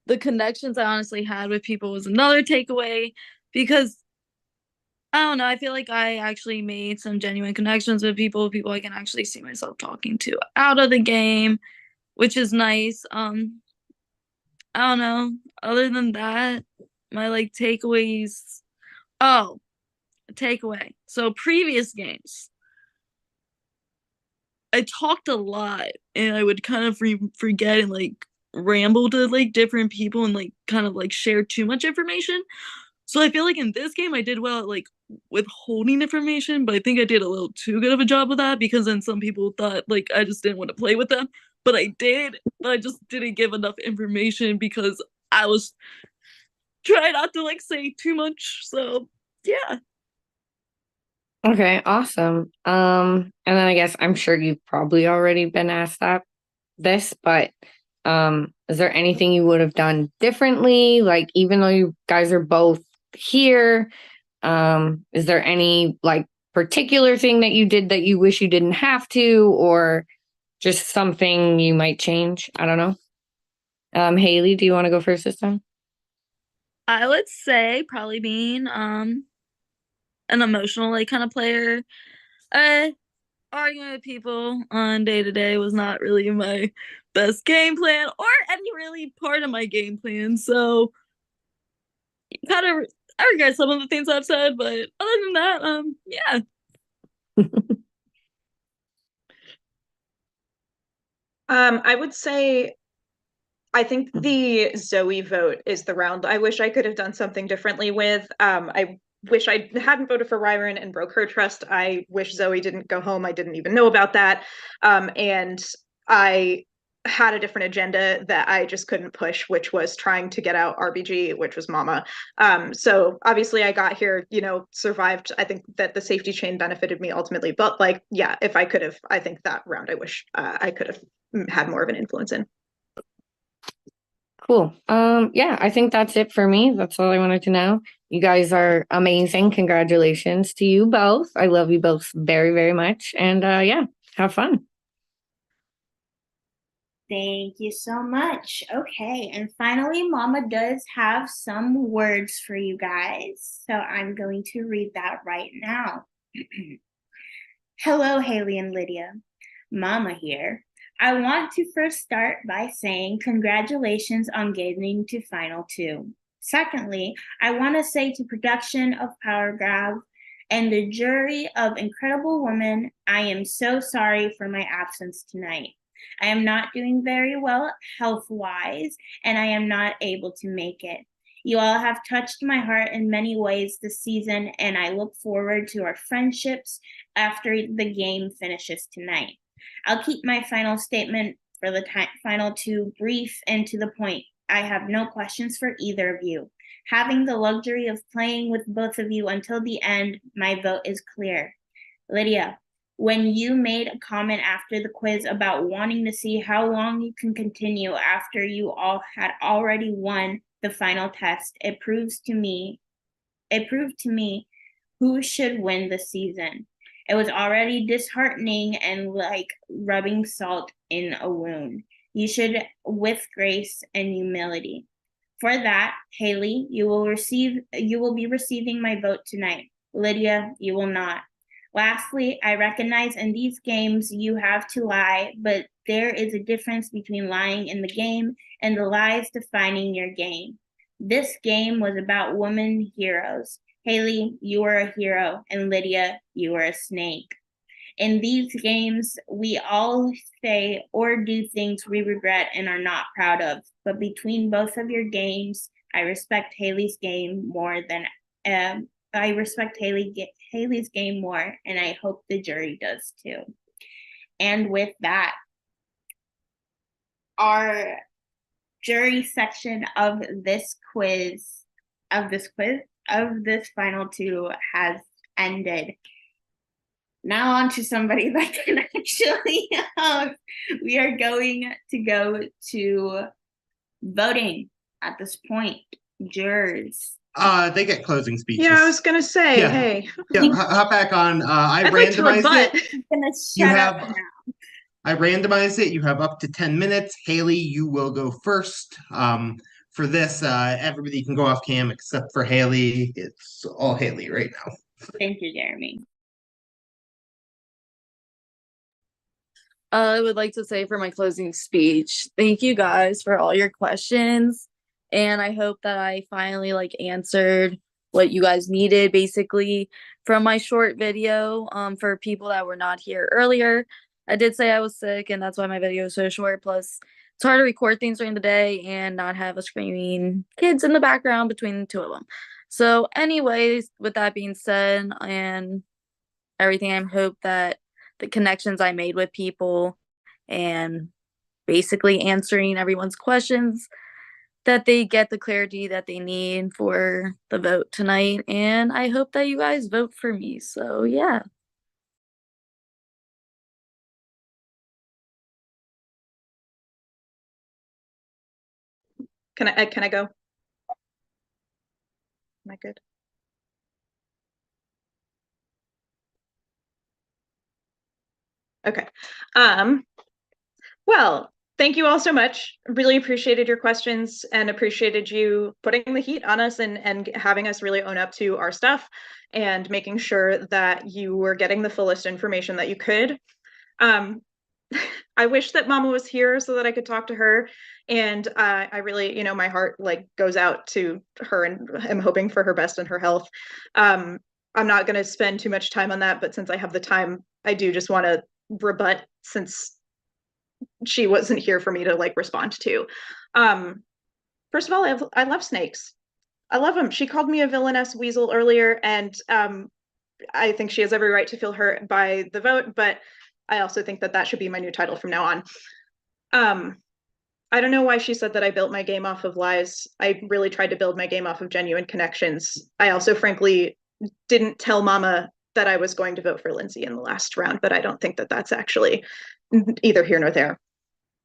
The connections I honestly had with people was another takeaway, because I don't know, I feel like I actually made some genuine connections with people I can actually see myself talking to out of the game, which is nice. I don't know. Other than that, my like takeaways. Oh, takeaway. So previous games, I talked a lot and I would kind of forget and like ramble to like different people and like kind of like share too much information. So I feel like in this game I did well at like withholding information, but I think I did a little too good of a job of that, because then some people thought like I just didn't want to play with them. But I did, but I just didn't give enough information because I was trying not to like say too much. So yeah. Okay, awesome. And then I guess I'm sure you've probably already been asked this, but is there anything you would have done differently? Like, even though you guys are both here, is there any like particular thing that you did that you wish you didn't have to, or just something you might change? I don't know. Haley, do you want to go first this time? I would say probably being an emotional like kind of player. Arguing with people on day to day was not really my best game plan or any really part of my game plan. So kind of I regret some of the things I've said, but other than that, yeah. I would say I think the Zoe vote is the round I wish I could have done something differently with. I wish I hadn't voted for Ryron and broke her trust. I wish Zoe didn't go home. I didn't even know about that. And I had a different agenda that I just couldn't push, which was trying to get out RBG, which was Mama. So obviously I got here, survived. I think that the safety chain benefited me ultimately, but like, yeah, if I could have, I think that round I wish I could have had more of an influence in. Cool. Yeah, I think that's it for me. That's all I wanted to know. You guys are amazing. Congratulations to you both. I love you both very, very much. And yeah, have fun. Thank you so much. Okay, and finally, Mama does have some words for you guys. So I'm going to read that right now. Hello, Haley and Lydia. Mama here. I want to first start by saying congratulations on getting to Final 2. Secondly, I want to say to production of Power Grab and the jury of Incredible Woman, I am so sorry for my absence tonight. I am not doing very well health-wise, and I am not able to make it. You all have touched my heart in many ways this season, and I look forward to our friendships after the game finishes tonight. I'll keep my final statement for the Final 2 brief and to the point. I have no questions for either of you. Having the luxury of playing with both of you until the end, my vote is clear. Lydia, when you made a comment after the quiz about wanting to see how long you can continue after you all had already won the final test, it proved to me who should win the season. It was already disheartening and like rubbing salt in a wound. You should with grace and humility. For that, Haley, you will be receiving my vote tonight. Lydia, you will not. Lastly, I recognize in these games you have to lie, but there is a difference between lying in the game and the lies defining your game. This game was about women heroes. Haley, you are a hero, and Lydia, you are a snake. In these games, we all say or do things we regret and are not proud of. But between both of your games, I respect Haley's game more, and I hope the jury does too. And with that, our jury section of this Final 2 has ended. Now on to somebody that can actually we are going to go to voting at this point. Jurors. They get closing speeches. Yeah, I was gonna say, Yeah. hey. Yeah, hop back on. I I'd like to randomized rebut. it. I'm gonna You shut up have now. I randomized it. You have up to 10 minutes. Haley, you will go first. For this, everybody can go off cam except for Haley. It's all Haley right now. Thank you, Jeremy. I would like to say for my closing speech, thank you guys for all your questions. And I hope that I finally answered what you guys needed basically from my short video. For people that were not here earlier, I did say I was sick and that's why my video is so short. Plus it's hard to record things during the day and not have a screaming kids in the background between the two of them. So anyways, with that being said and everything, I hope that the connections I made with people and basically answering everyone's questions, that they get the clarity that they need for the vote tonight. And I hope that you guys vote for me. So yeah. Can I go? Am I good? Okay. Well, thank you all so much. Really appreciated your questions and appreciated you putting the heat on us and having us really own up to our stuff and making sure that you were getting the fullest information that you could. I wish that Mama was here so that I could talk to her. And I really, my heart goes out to her and I'm hoping for her best and her health. I'm not going to spend too much time on that, but since I have the time, I do just want to rebut since she wasn't here for me to respond to. First of all, I love snakes. I love them. She called me a villainous weasel earlier, and I think she has every right to feel hurt by the vote, but I also think that that should be my new title from now on. I don't know why she said that I built my game off of lies. I really tried to build my game off of genuine connections. I also frankly didn't tell Mama that I was going to vote for Lindsay in the last round, but I don't think that that's actually either here nor there.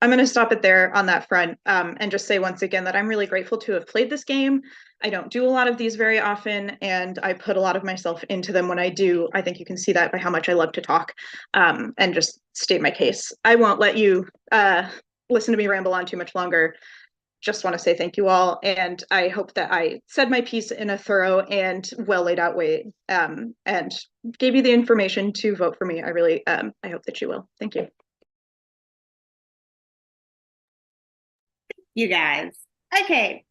I'm going to stop it there on that front, and just say once again that I'm really grateful to have played this game. I don't do a lot of these very often, and I put a lot of myself into them when I do. I think you can see that by how much I love to talk, and just state my case. I won't let you listen to me ramble on too much longer. Just want to say thank you all, and I hope that I said my piece in a thorough and well laid out way, and gave you the information to vote for me. I really, I hope that you will. Thank you. You guys. Okay.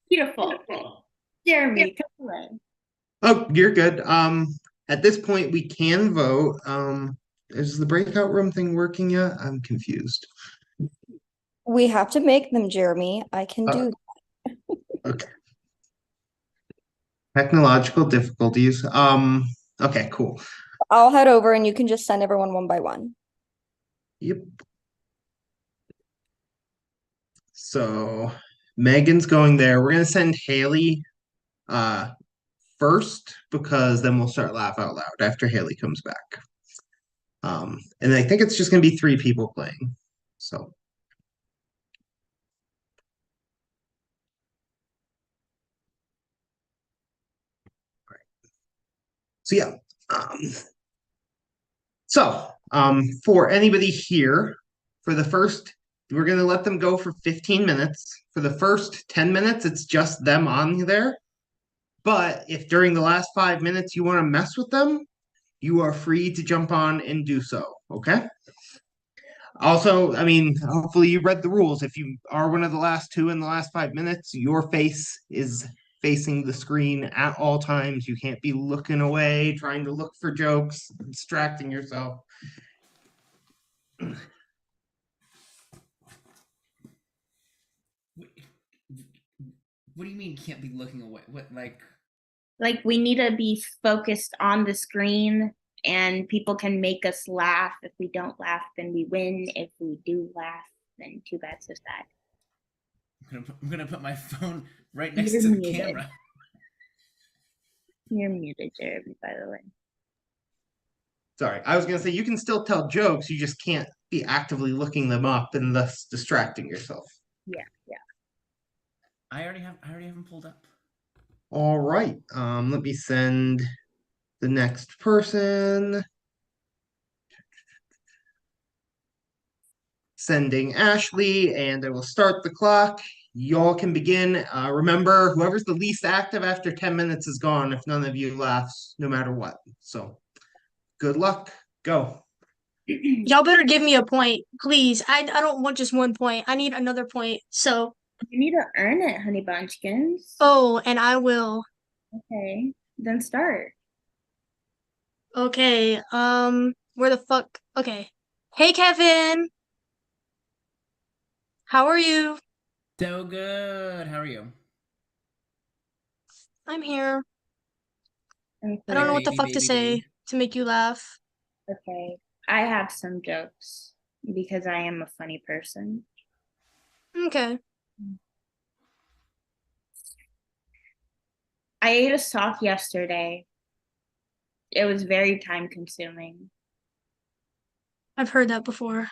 Beautiful. Jeremy, come away. Oh, you're good. At this point, we can vote. Is the breakout room thing working yet? I'm confused. We have to make them, Jeremy. I can do Okay. Technological difficulties. Okay, cool. I'll head over and you can just send everyone one by one. Yep. So Megan's going there. We're gonna send Haley first because then we'll start laugh out loud after Haley comes back. And I think it's just gonna be 3 people playing. So so yeah. For anybody here, for the first, we're gonna let them go for 15 minutes. For the first 10 minutes, it's just them on there. But if during the last 5 minutes you want to mess with them, you are free to jump on and do so, okay? Also, I mean, hopefully you read the rules. If you are one of the last 2 in the last 5 minutes, your face is facing the screen at all times. You can't be looking away, trying to look for jokes, distracting yourself. What do you mean can't be looking away? What, like we need to be focused on the screen, and people can make us laugh. If we don't laugh, then we win. If we do laugh, then too bad, so sad. I'm gonna put my phone right next You're to the muted. camera. You're muted, Jeremy, by the way. Sorry, I was gonna say you can still tell jokes, you just can't be actively looking them up and thus distracting yourself. Yeah. I already have them pulled up. All right. Let me send the next person. Sending Ashley, and I will start the clock. Y'all can begin. Remember, whoever's the least active after 10 minutes is gone if none of you laughs, no matter what. So good luck. Go. Y'all better give me a point, please. I don't want just 1 point. I need another point. So You need to earn it, honey bunchkins. oh, and I will. Okay, then start. Okay, where the fuck? Okay. Hey, Kevin. How are you? So good. How are you? I'm here. Okay. I don't know what the Baby, fuck to baby, say baby. to make you laugh. Okay, I have some jokes because I am a funny person. Okay. I ate a sock yesterday. It was very time consuming. I've heard that before.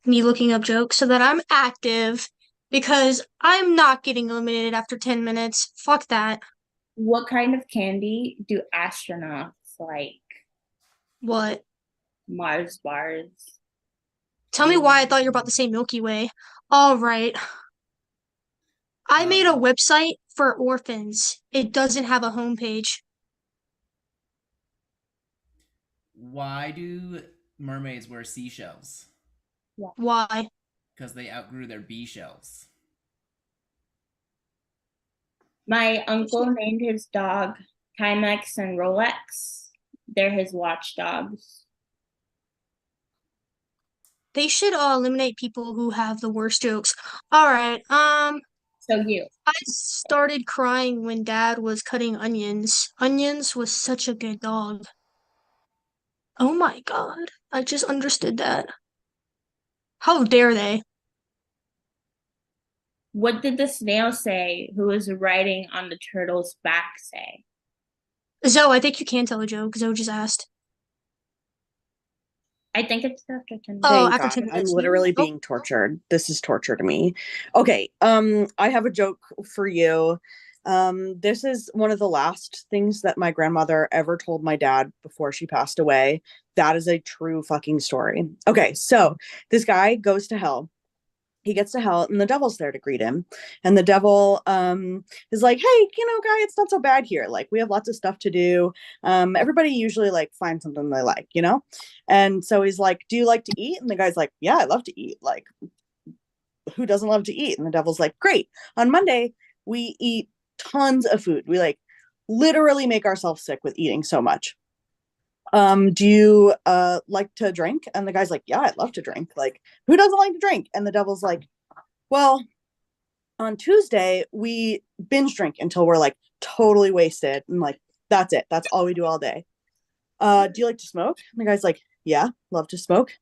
Me looking up jokes so that I'm active because I'm not getting eliminated after 10 minutes. Fuck that. What kind of candy do astronauts like? What? Mars bars. Tell me why I thought you were about to say Milky Way. All right. I made a website for orphans. It doesn't have a homepage. Why do mermaids wear seashells? Why? Because they outgrew their bee shells. My uncle named his dog Timex and Rolex. They're his watchdogs. They should eliminate people who have the worst jokes. All right. So you. I started crying when Dad was cutting onions. Onions was such a good dog. Oh my God. I just understood that. How dare they? What did the snail say who was riding on the turtle's back say? Zoe, I think you can tell a joke. Zoe just asked. I think it's after 10 Oh, Thank after God. 10 I'm minutes. literally Oh, being tortured. This is torture to me. Okay, I have a joke for you. This is one of the last things that my grandmother ever told my dad before she passed away. That is a true fucking story. Okay, so this guy goes to hell. He gets to hell and the devil's there to greet him. And the devil is like, hey, guy, it's not so bad here. Like, we have lots of stuff to do. Everybody usually like finds something they like, And so he's like, do you like to eat? And the guy's like, yeah, I love to eat. Like, who doesn't love to eat? And the devil's like, great. On Monday, we eat tons of food. We like literally make ourselves sick with eating so much. Do you like to drink? And the guy's like, yeah, I'd love to drink. Like, who doesn't like to drink? And the devil's like, well, on Tuesday we binge drink until we're like totally wasted and like that's it. That's all we do all day. Do you like to smoke? And the guy's like, yeah, love to smoke.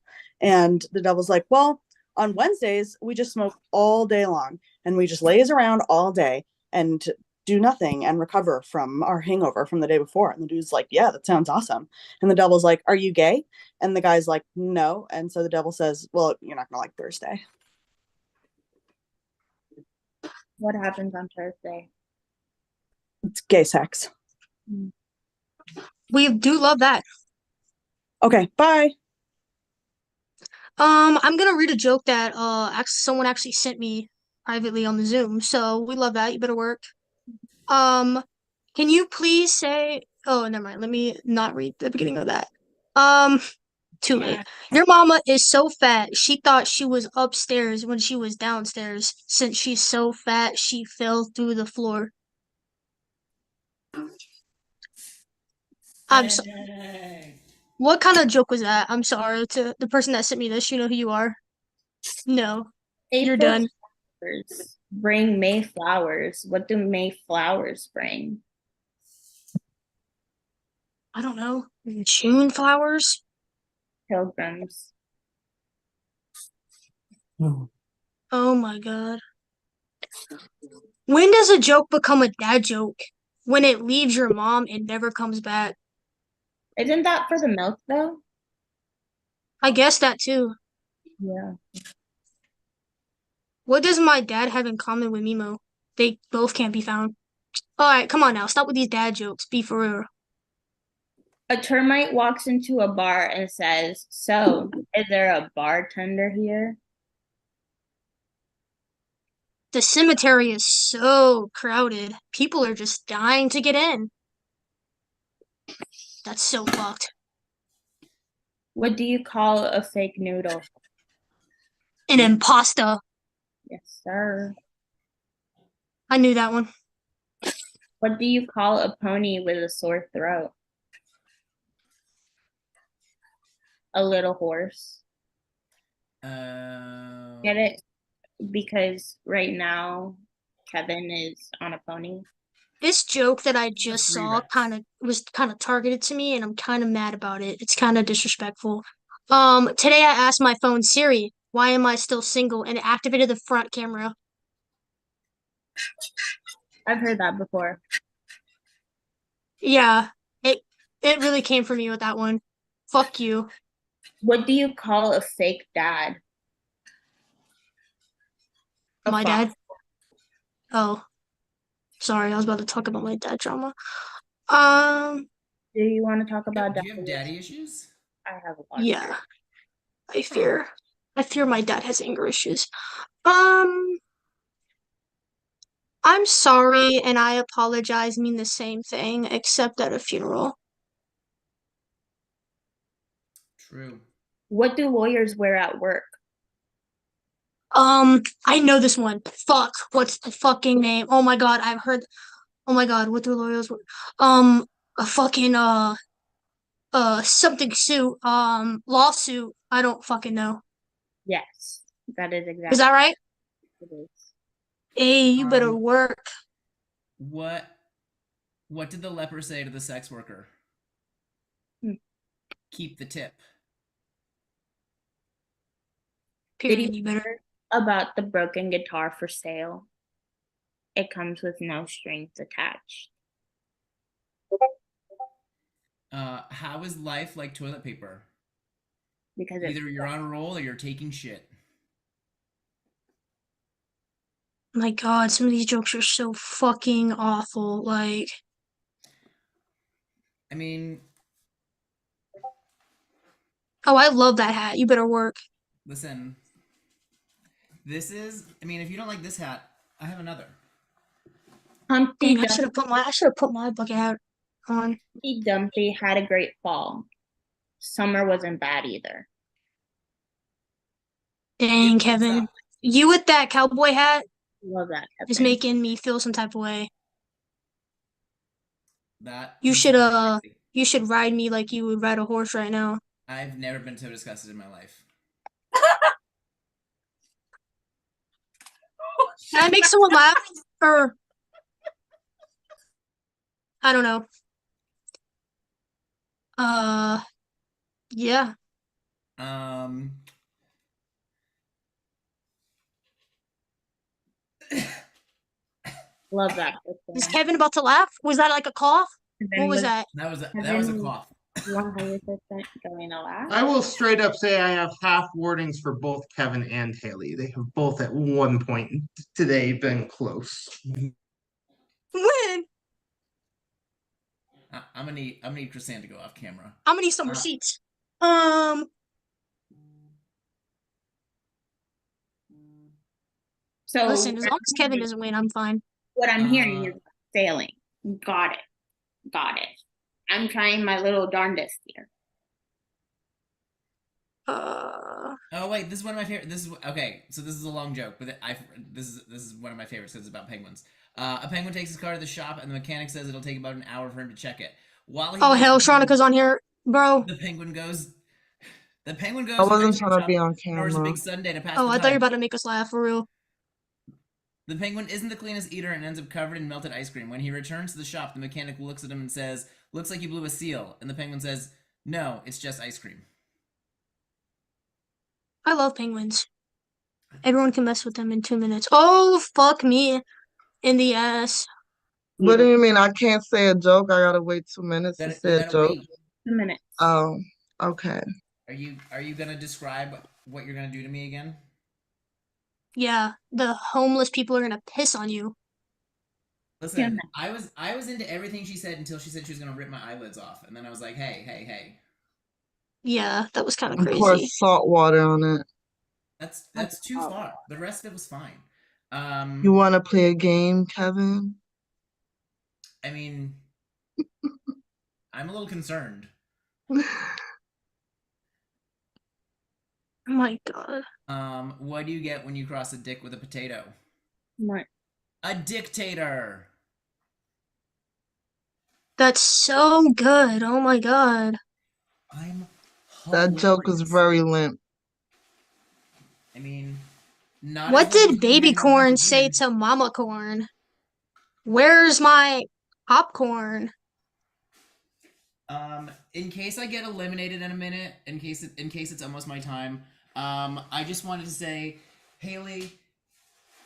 And the devil's like, well, on Wednesdays we just smoke all day long and we just laze around all day and do nothing and recover from our hangover from the day before. And the dude's like, yeah, that sounds awesome. And the devil's like, are you gay? And the guy's like, no. And so the devil says, well, you're not gonna like Thursday. What happens on Thursday? It's gay sex. we do love that. Okay, bye. I'm gonna read a joke that someone actually sent me privately on the Zoom. So we love that. You better work. Can you please say? Oh, never mind. Let me not read the beginning of that. Too late. Your mama is so fat. She thought she was upstairs when she was downstairs. Since she's so fat, she fell through the floor. I'm so. What kind of joke was that? I'm sorry to the person that sent me this. You know who you are. No, you're April done. flowers bring May flowers. What do May flowers bring? I don't know. June flowers? Pilgrims. Oh my God. When does a joke become a dad joke? When it leaves your mom and never comes back. Isn't that for the milk though? I guess that too. Yeah. What does my dad have in common with Mimo? They both can't be found. Alright, come on now. Stop with these dad jokes. Be for real. A termite walks into a bar and says, so, is there a bartender here? The cemetery is so crowded. People are just dying to get in. That's so fucked. What do you call a fake noodle? An imposter. Yes, sir. I knew that one. What do you call a pony with a sore throat? A little horse. Get it? Because right now Kevin is on a pony. This joke that I just saw was kind of targeted to me, and I'm kind of mad about it. It's kind of disrespectful. Today I asked my phone Siri, why am I still single? And it activated the front camera. I've heard that before. Yeah, it really came from me with that one. Fuck you. What do you call a fake dad? My dad? Oh. Sorry, I was about to talk about my dad drama. Do you want to talk about Do you have daddy issues? I have a lot. Yeah. I fear my dad has anger issues. I'm sorry and I apologize mean the same thing, except at a funeral. True. What do lawyers wear at work? I know this one. Fuck, what's the fucking name? Oh my God, I've heard. Oh my God, what do lawyers wear? A fucking something suit. Lawsuit. I don't fucking know. Yes, that is exactly. Is that right? It is. Hey, you better work. What did the leper say to the sex worker? Keep the tip. Did you hear about the broken guitar for sale? It comes with no strings attached. How is life like toilet paper? because it's Either you're on a roll or you're taking shit. My God, some of these jokes are so fucking awful. Like, I mean, oh, I love that hat. You better work. listen. This is, I mean, if you don't like this hat, I have another. Humpty Dang, I should have put my bucket hat on. Dumpty had a great fall. Summer wasn't bad either. Dang, Kevin. You with that cowboy hat Love that. is Kevin. making me feel some type of way. That You should ride me like you would ride a horse right now. I've never been so disgusted in my life. Can I make someone laugh? Or I don't know. Yeah. Love that. Is Kevin about to laugh? Was that like a cough? What was that? That was a cough. 100% going to laugh. I will straight up say I have half wardings for both Kevin and Haley. They have both at one point today been close. When? I'm gonna need Chrisanne to go off camera. I'm gonna need some receipts. So listen, as long as Kevin doesn't win, I'm fine. What I'm hearing is sailing. Got it. I'm trying my little darndest here. Oh wait, this is one of my favorite. This is okay. So this is a long joke, but this is one of my favorites because it's about penguins. A penguin takes his car to the shop, and the mechanic says it'll take about an hour for him to check it. While he Oh hell, Sharonica's on here, bro. The penguin goes. I wasn't trying to be on camera. A big sundae to pass Oh, the I thought you were time. about to make us laugh for real. The penguin isn't the cleanest eater and ends up covered in melted ice cream. When he returns to the shop, the mechanic looks at him and says, "Looks like you blew a seal." And the penguin says, "No, it's just ice cream." I love penguins. Everyone can mess with them in 2 minutes. Oh, fuck me in the ass. What do you mean? I can't say a joke. I gotta wait 2 minutes to say a joke. 2 minutes. Oh, okay. Are you gonna describe what you're gonna do to me again? Yeah, the homeless people are gonna piss on you. Listen, I was into everything she said until she said she was gonna rip my eyelids off, and then I was like, hey. Yeah, that was kind of And pour crazy. salt water on it. That's too far. The rest of it was fine. You want to play a game, Kevin? I mean, I'm a little concerned. Oh my God. What do you get when you cross a dick with a potato? What? A dictator. That's so good. Oh my God. That joke is very limp. I mean, not. What did baby corn say to mama corn? Where's my popcorn? In case I get eliminated in a minute, in case it's almost my time, I just wanted to say, Haley,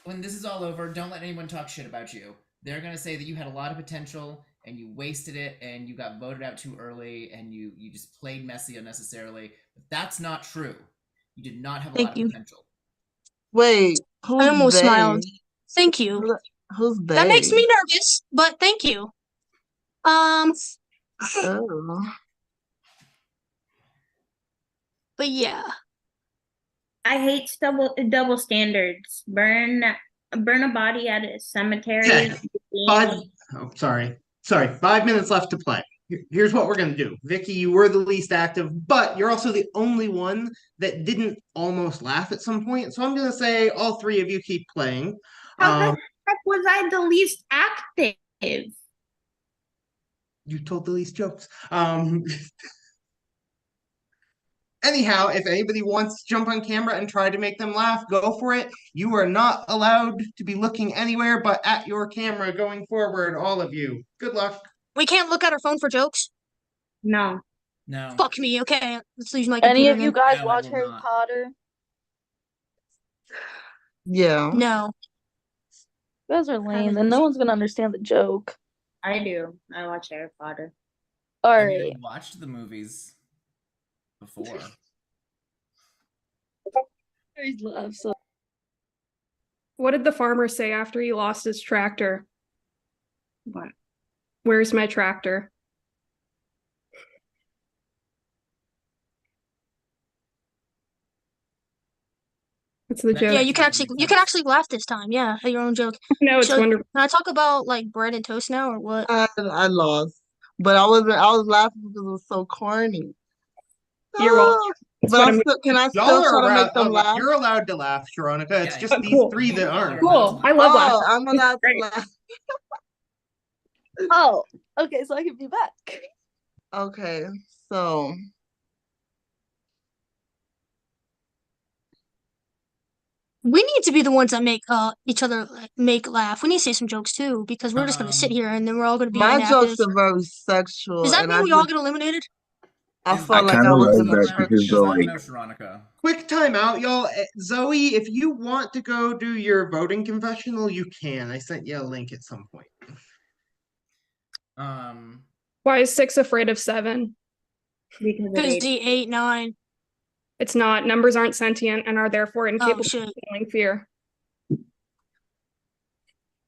when this is all over, don't let anyone talk shit about you. They're gonna say that you had a lot of potential and you wasted it and you got voted out too early and you just played messy unnecessarily. But that's not true. You did not have a lot of potential. Wait, who's I almost they? smiled. Thank you. Who's they? That makes me nervous, but thank you. Oh. But yeah. I hate double standards. Burn a body at a cemetery. Okay. Sorry. 5 minutes left to play. Here's what we're gonna do. Vicky, you were the least active, but you're also the only one that didn't almost laugh at some point. So I'm gonna say all three of you keep playing. How the heck was I the least active? You told the least jokes. Anyhow, if anybody wants to jump on camera and try to make them laugh, go for it. You are not allowed to be looking anywhere but at your camera going forward, all of you. Good luck. We can't look at our phone for jokes? No. Fuck me. Okay, let's use my Any computer of you then. guys watch Harry Potter? Yeah. No. You guys are lame, and no one's gonna understand the joke. I do. I watch Harry Potter. All I right. watched the movies before. always love so. What did the farmer say after he lost his tractor? What? Where's my tractor? That's the That joke. Yeah, makes you can sense. actually laugh this time. Yeah, at your own joke. No, it's So, wonderful. can I talk about like bread and toast now or what? I lost, but I was laughing because it was so corny. You're welcome. That's But what I'm I'm. still, can I Y'all still are try to allowed, make them laugh? you're allowed to laugh, Sharonica. It's Yeah, just these cool. three that aren't. Cool. I love laughing. I'm allowed to Great. laugh. Oh, okay, so I can be back. Okay, so We need to be the ones that make each other make laugh. We need to say some jokes too, because we're just gonna sit here and then we're all gonna be my inactive. jokes are very sexual, Does that and mean I we all just get eliminated? I I felt like kinda I was like in a that church because show. they're I like- know Sharonica. Quick timeout, y'all. Zoe, if you want to go do your voting confessional, you can. I sent you a link at some point. Why is 6 afraid of 7? Because the 8, 9. It's not. Numbers aren't sentient and are therefore incapable shit. of feeling fear.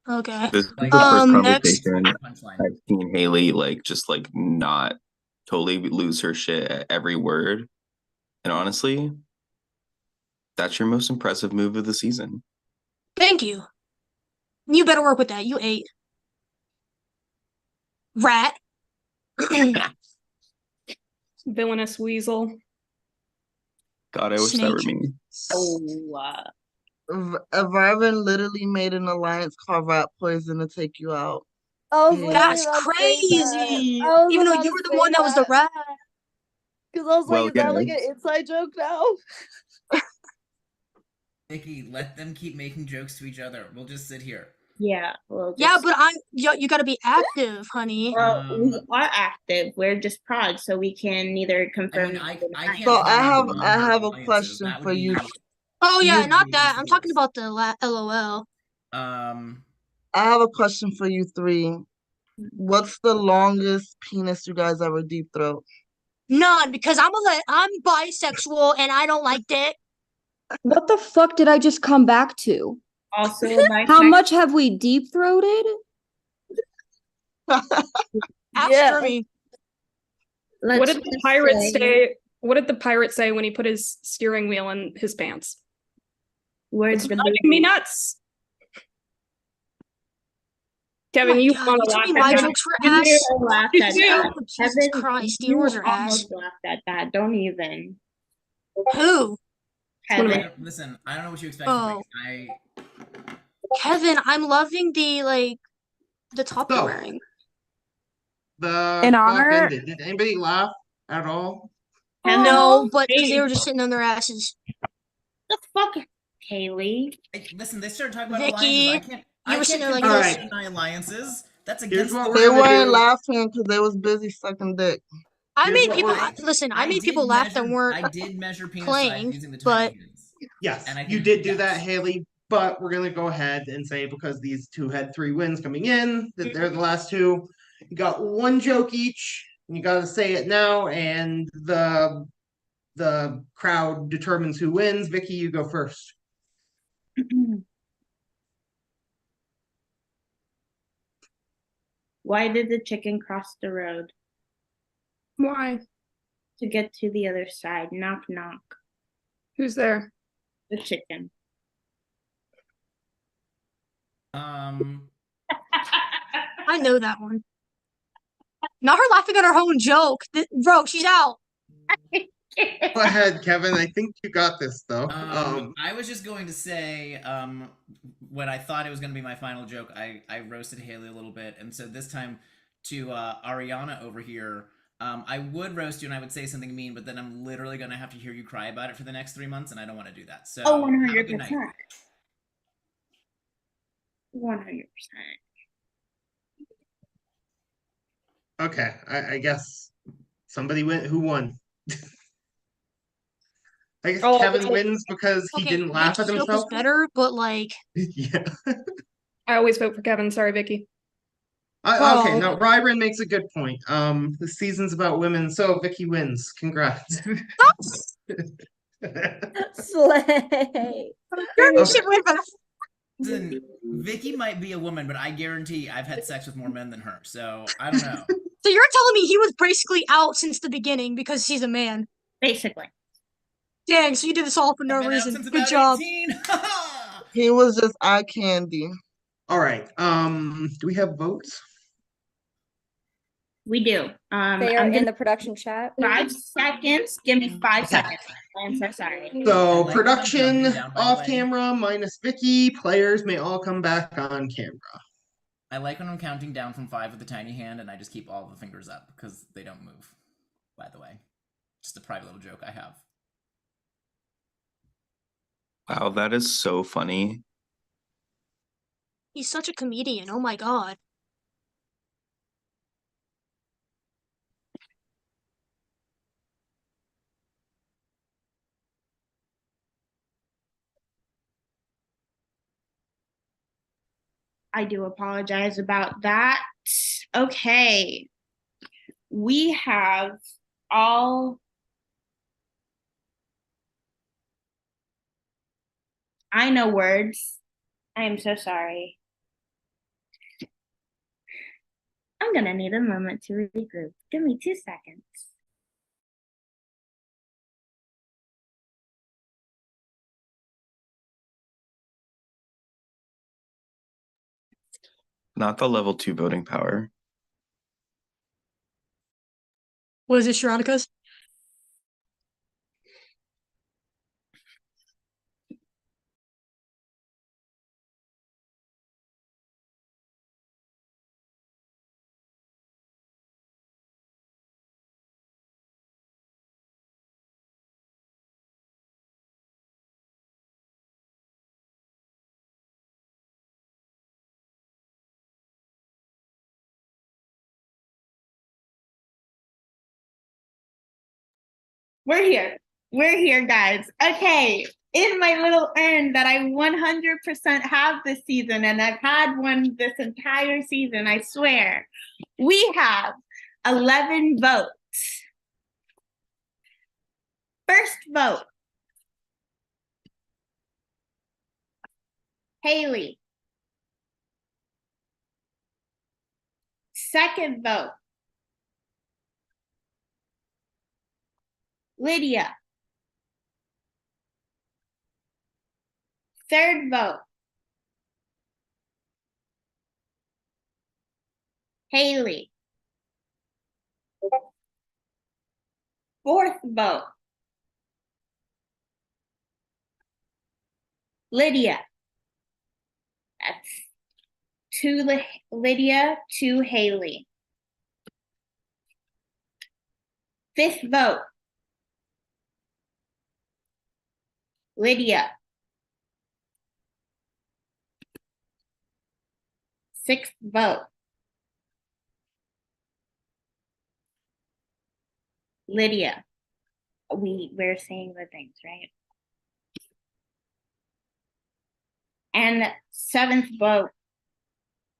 Okay. This is the first Next. conversation I've seen Haley like just like not totally lose her shit at every word. And honestly, that's your most impressive move of the season. Thank you. You better work with that. You 8. Rat. Villainous weasel. God, I wish that were me. Varvin literally made an alliance called Rat Poison to take you out. That's crazy. Even though you were the one that was the rat. Because I was Well, like, is that like yeah. an inside joke now? Nikki, let them keep making jokes to each other. We'll just sit here. Yeah. Well, Yeah, but you gotta be active, honey. Well, we are active. We're just prod, so we can neither confirm. I can't So I determine have the a alliances. question That would for you. be- Oh yeah, You- not that. I'm talking about the LOL. I have a question for you three. What's the longest penis you guys ever deep throat? None, because I'm bisexual and I don't like dick. What the fuck did I just come back to? Also, How much have we deep throated? After me. What did the pirate say? What did the pirate say when he put his steering wheel in his pants? Words It's driving me nuts. Kevin, Oh my you God, want you to told laugh me at my that? jokes were You ass. do. laughed You at do. that. Jesus Kevin, Christ, you yours are ass. almost laughed at that. Don't even. Who? Kevin. Listen, I don't know what you expect Oh. from me. Kevin, I'm loving the top you're So- wearing. The In clock honor- ended. Did anybody laugh at all? No, but because they were just sitting on their asses. The fuck, Haley. Listen, they started talking about Vicky, alliances. you I were can't sitting there like confirm this. or deny alliances. That's Here's against what the we're They gonna weren't do. laughing because they was busy sucking dick. I Here's made what people we're- listen. I made did people laugh that measure- weren't I did measure penis playing, size using the but tiny hands. Yes, And I you think- did do that, Haley. But we're gonna go ahead and say because these two had 3 wins coming in, that they're the last two. You got one joke each. And you got to say it now, and the crowd determines who wins. Vicky, you go first. Why did the chicken cross the road? Why? To get to the other side. Knock, knock. Who's there? The chicken. I know that one. Not her laughing at her own joke. Bro, she's out. Go ahead, Kevin. I think you got this though. I was just going to say, when I thought it was going to be my final joke, I roasted Haley a little bit, and so this time to Ariana over here, I would roast you and I would say something mean, but then I'm literally going to have to hear you cry about it for the next 3 months, and I don't want to do that. So, Oh, have a good 100%. night. 100%. Okay, I guess somebody win. Who won? I guess Oh, Kevin okay. wins because he didn't laugh at Vicky's joke was himself. better, but like Yeah. I always vote for Kevin. Sorry, Vicky. Okay, Oh. now Ryron makes a good point. The season's about women, so Vicky wins. Congrats. Slay. Jeremy should win for that. Listen, Vicky might be a woman, but I guarantee I've had sex with more men than her. So I don't know. So you're telling me he was basically out since the beginning because he's a man? Basically. Dang, so you did this all for no Been out reason. since Good about job. 18. He was just eye candy. All right. Do we have votes? We do. They are I'm in gonna the production chat. 5 seconds. Give me 5 seconds. I'm so sorry. So like production jumping down, by the off way. camera minus Vicky. Players may all come back on camera. I like when I'm counting down from 5 with the tiny hand and I just keep all the fingers up because they don't move, by the way. Just a private little joke I have. Wow, that is so funny. He's such a comedian. Oh my god. I do apologize about that. Okay. We have all I know words. I am so sorry. I'm gonna need a moment to regroup. Give me 2 seconds. Not the level 2 voting power. What is this, Sharonica's? We're here. We're here, guys. Okay. In my little urn that I 100% have this season, and I've had one this entire season, I swear, we have 11 votes. First vote, Haley. Second vote, Lydia. Third vote, Haley. Fourth vote, Lydia. That's 2 Lydia, 2 Haley. Fifth vote, Lydia. Sixth vote, Lydia. We're saying the things, right? And seventh vote,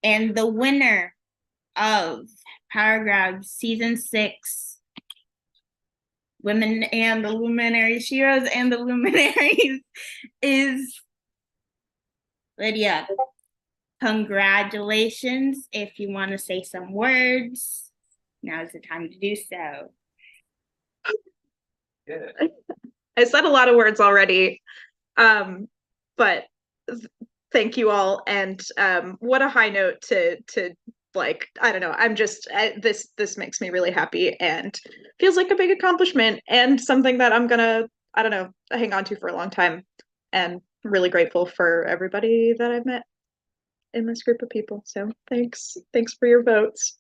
and the winner of Power Grabs Season 6, Women and the Luminaries, Heroes and the Luminaries, is Lydia. Congratulations. If you want to say some words, now is the time to do so. I said a lot of words already, but thank you all, and what a high note to like, I don't know, I'm just this makes me really happy and feels like a big accomplishment and something that I'm gonna, I don't know, hang on to for a long time, and really grateful for everybody that I've met in this group of people. So thanks for your votes.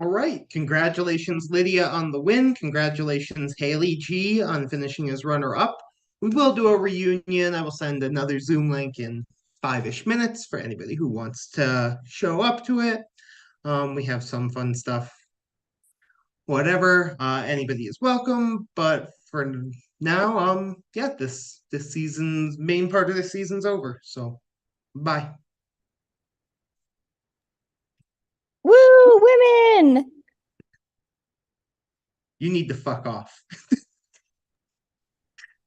All right. Congratulations, Lydia, on the win. Congratulations, Haley G, on finishing as runner-up. We will do a reunion. I will send another Zoom link in 5-ish minutes for anybody who wants to show up to it. We have some fun stuff. Whatever. Anybody is welcome. But for now, yeah, this season's main part of the season's over. So bye. Woo, women! You need to fuck off.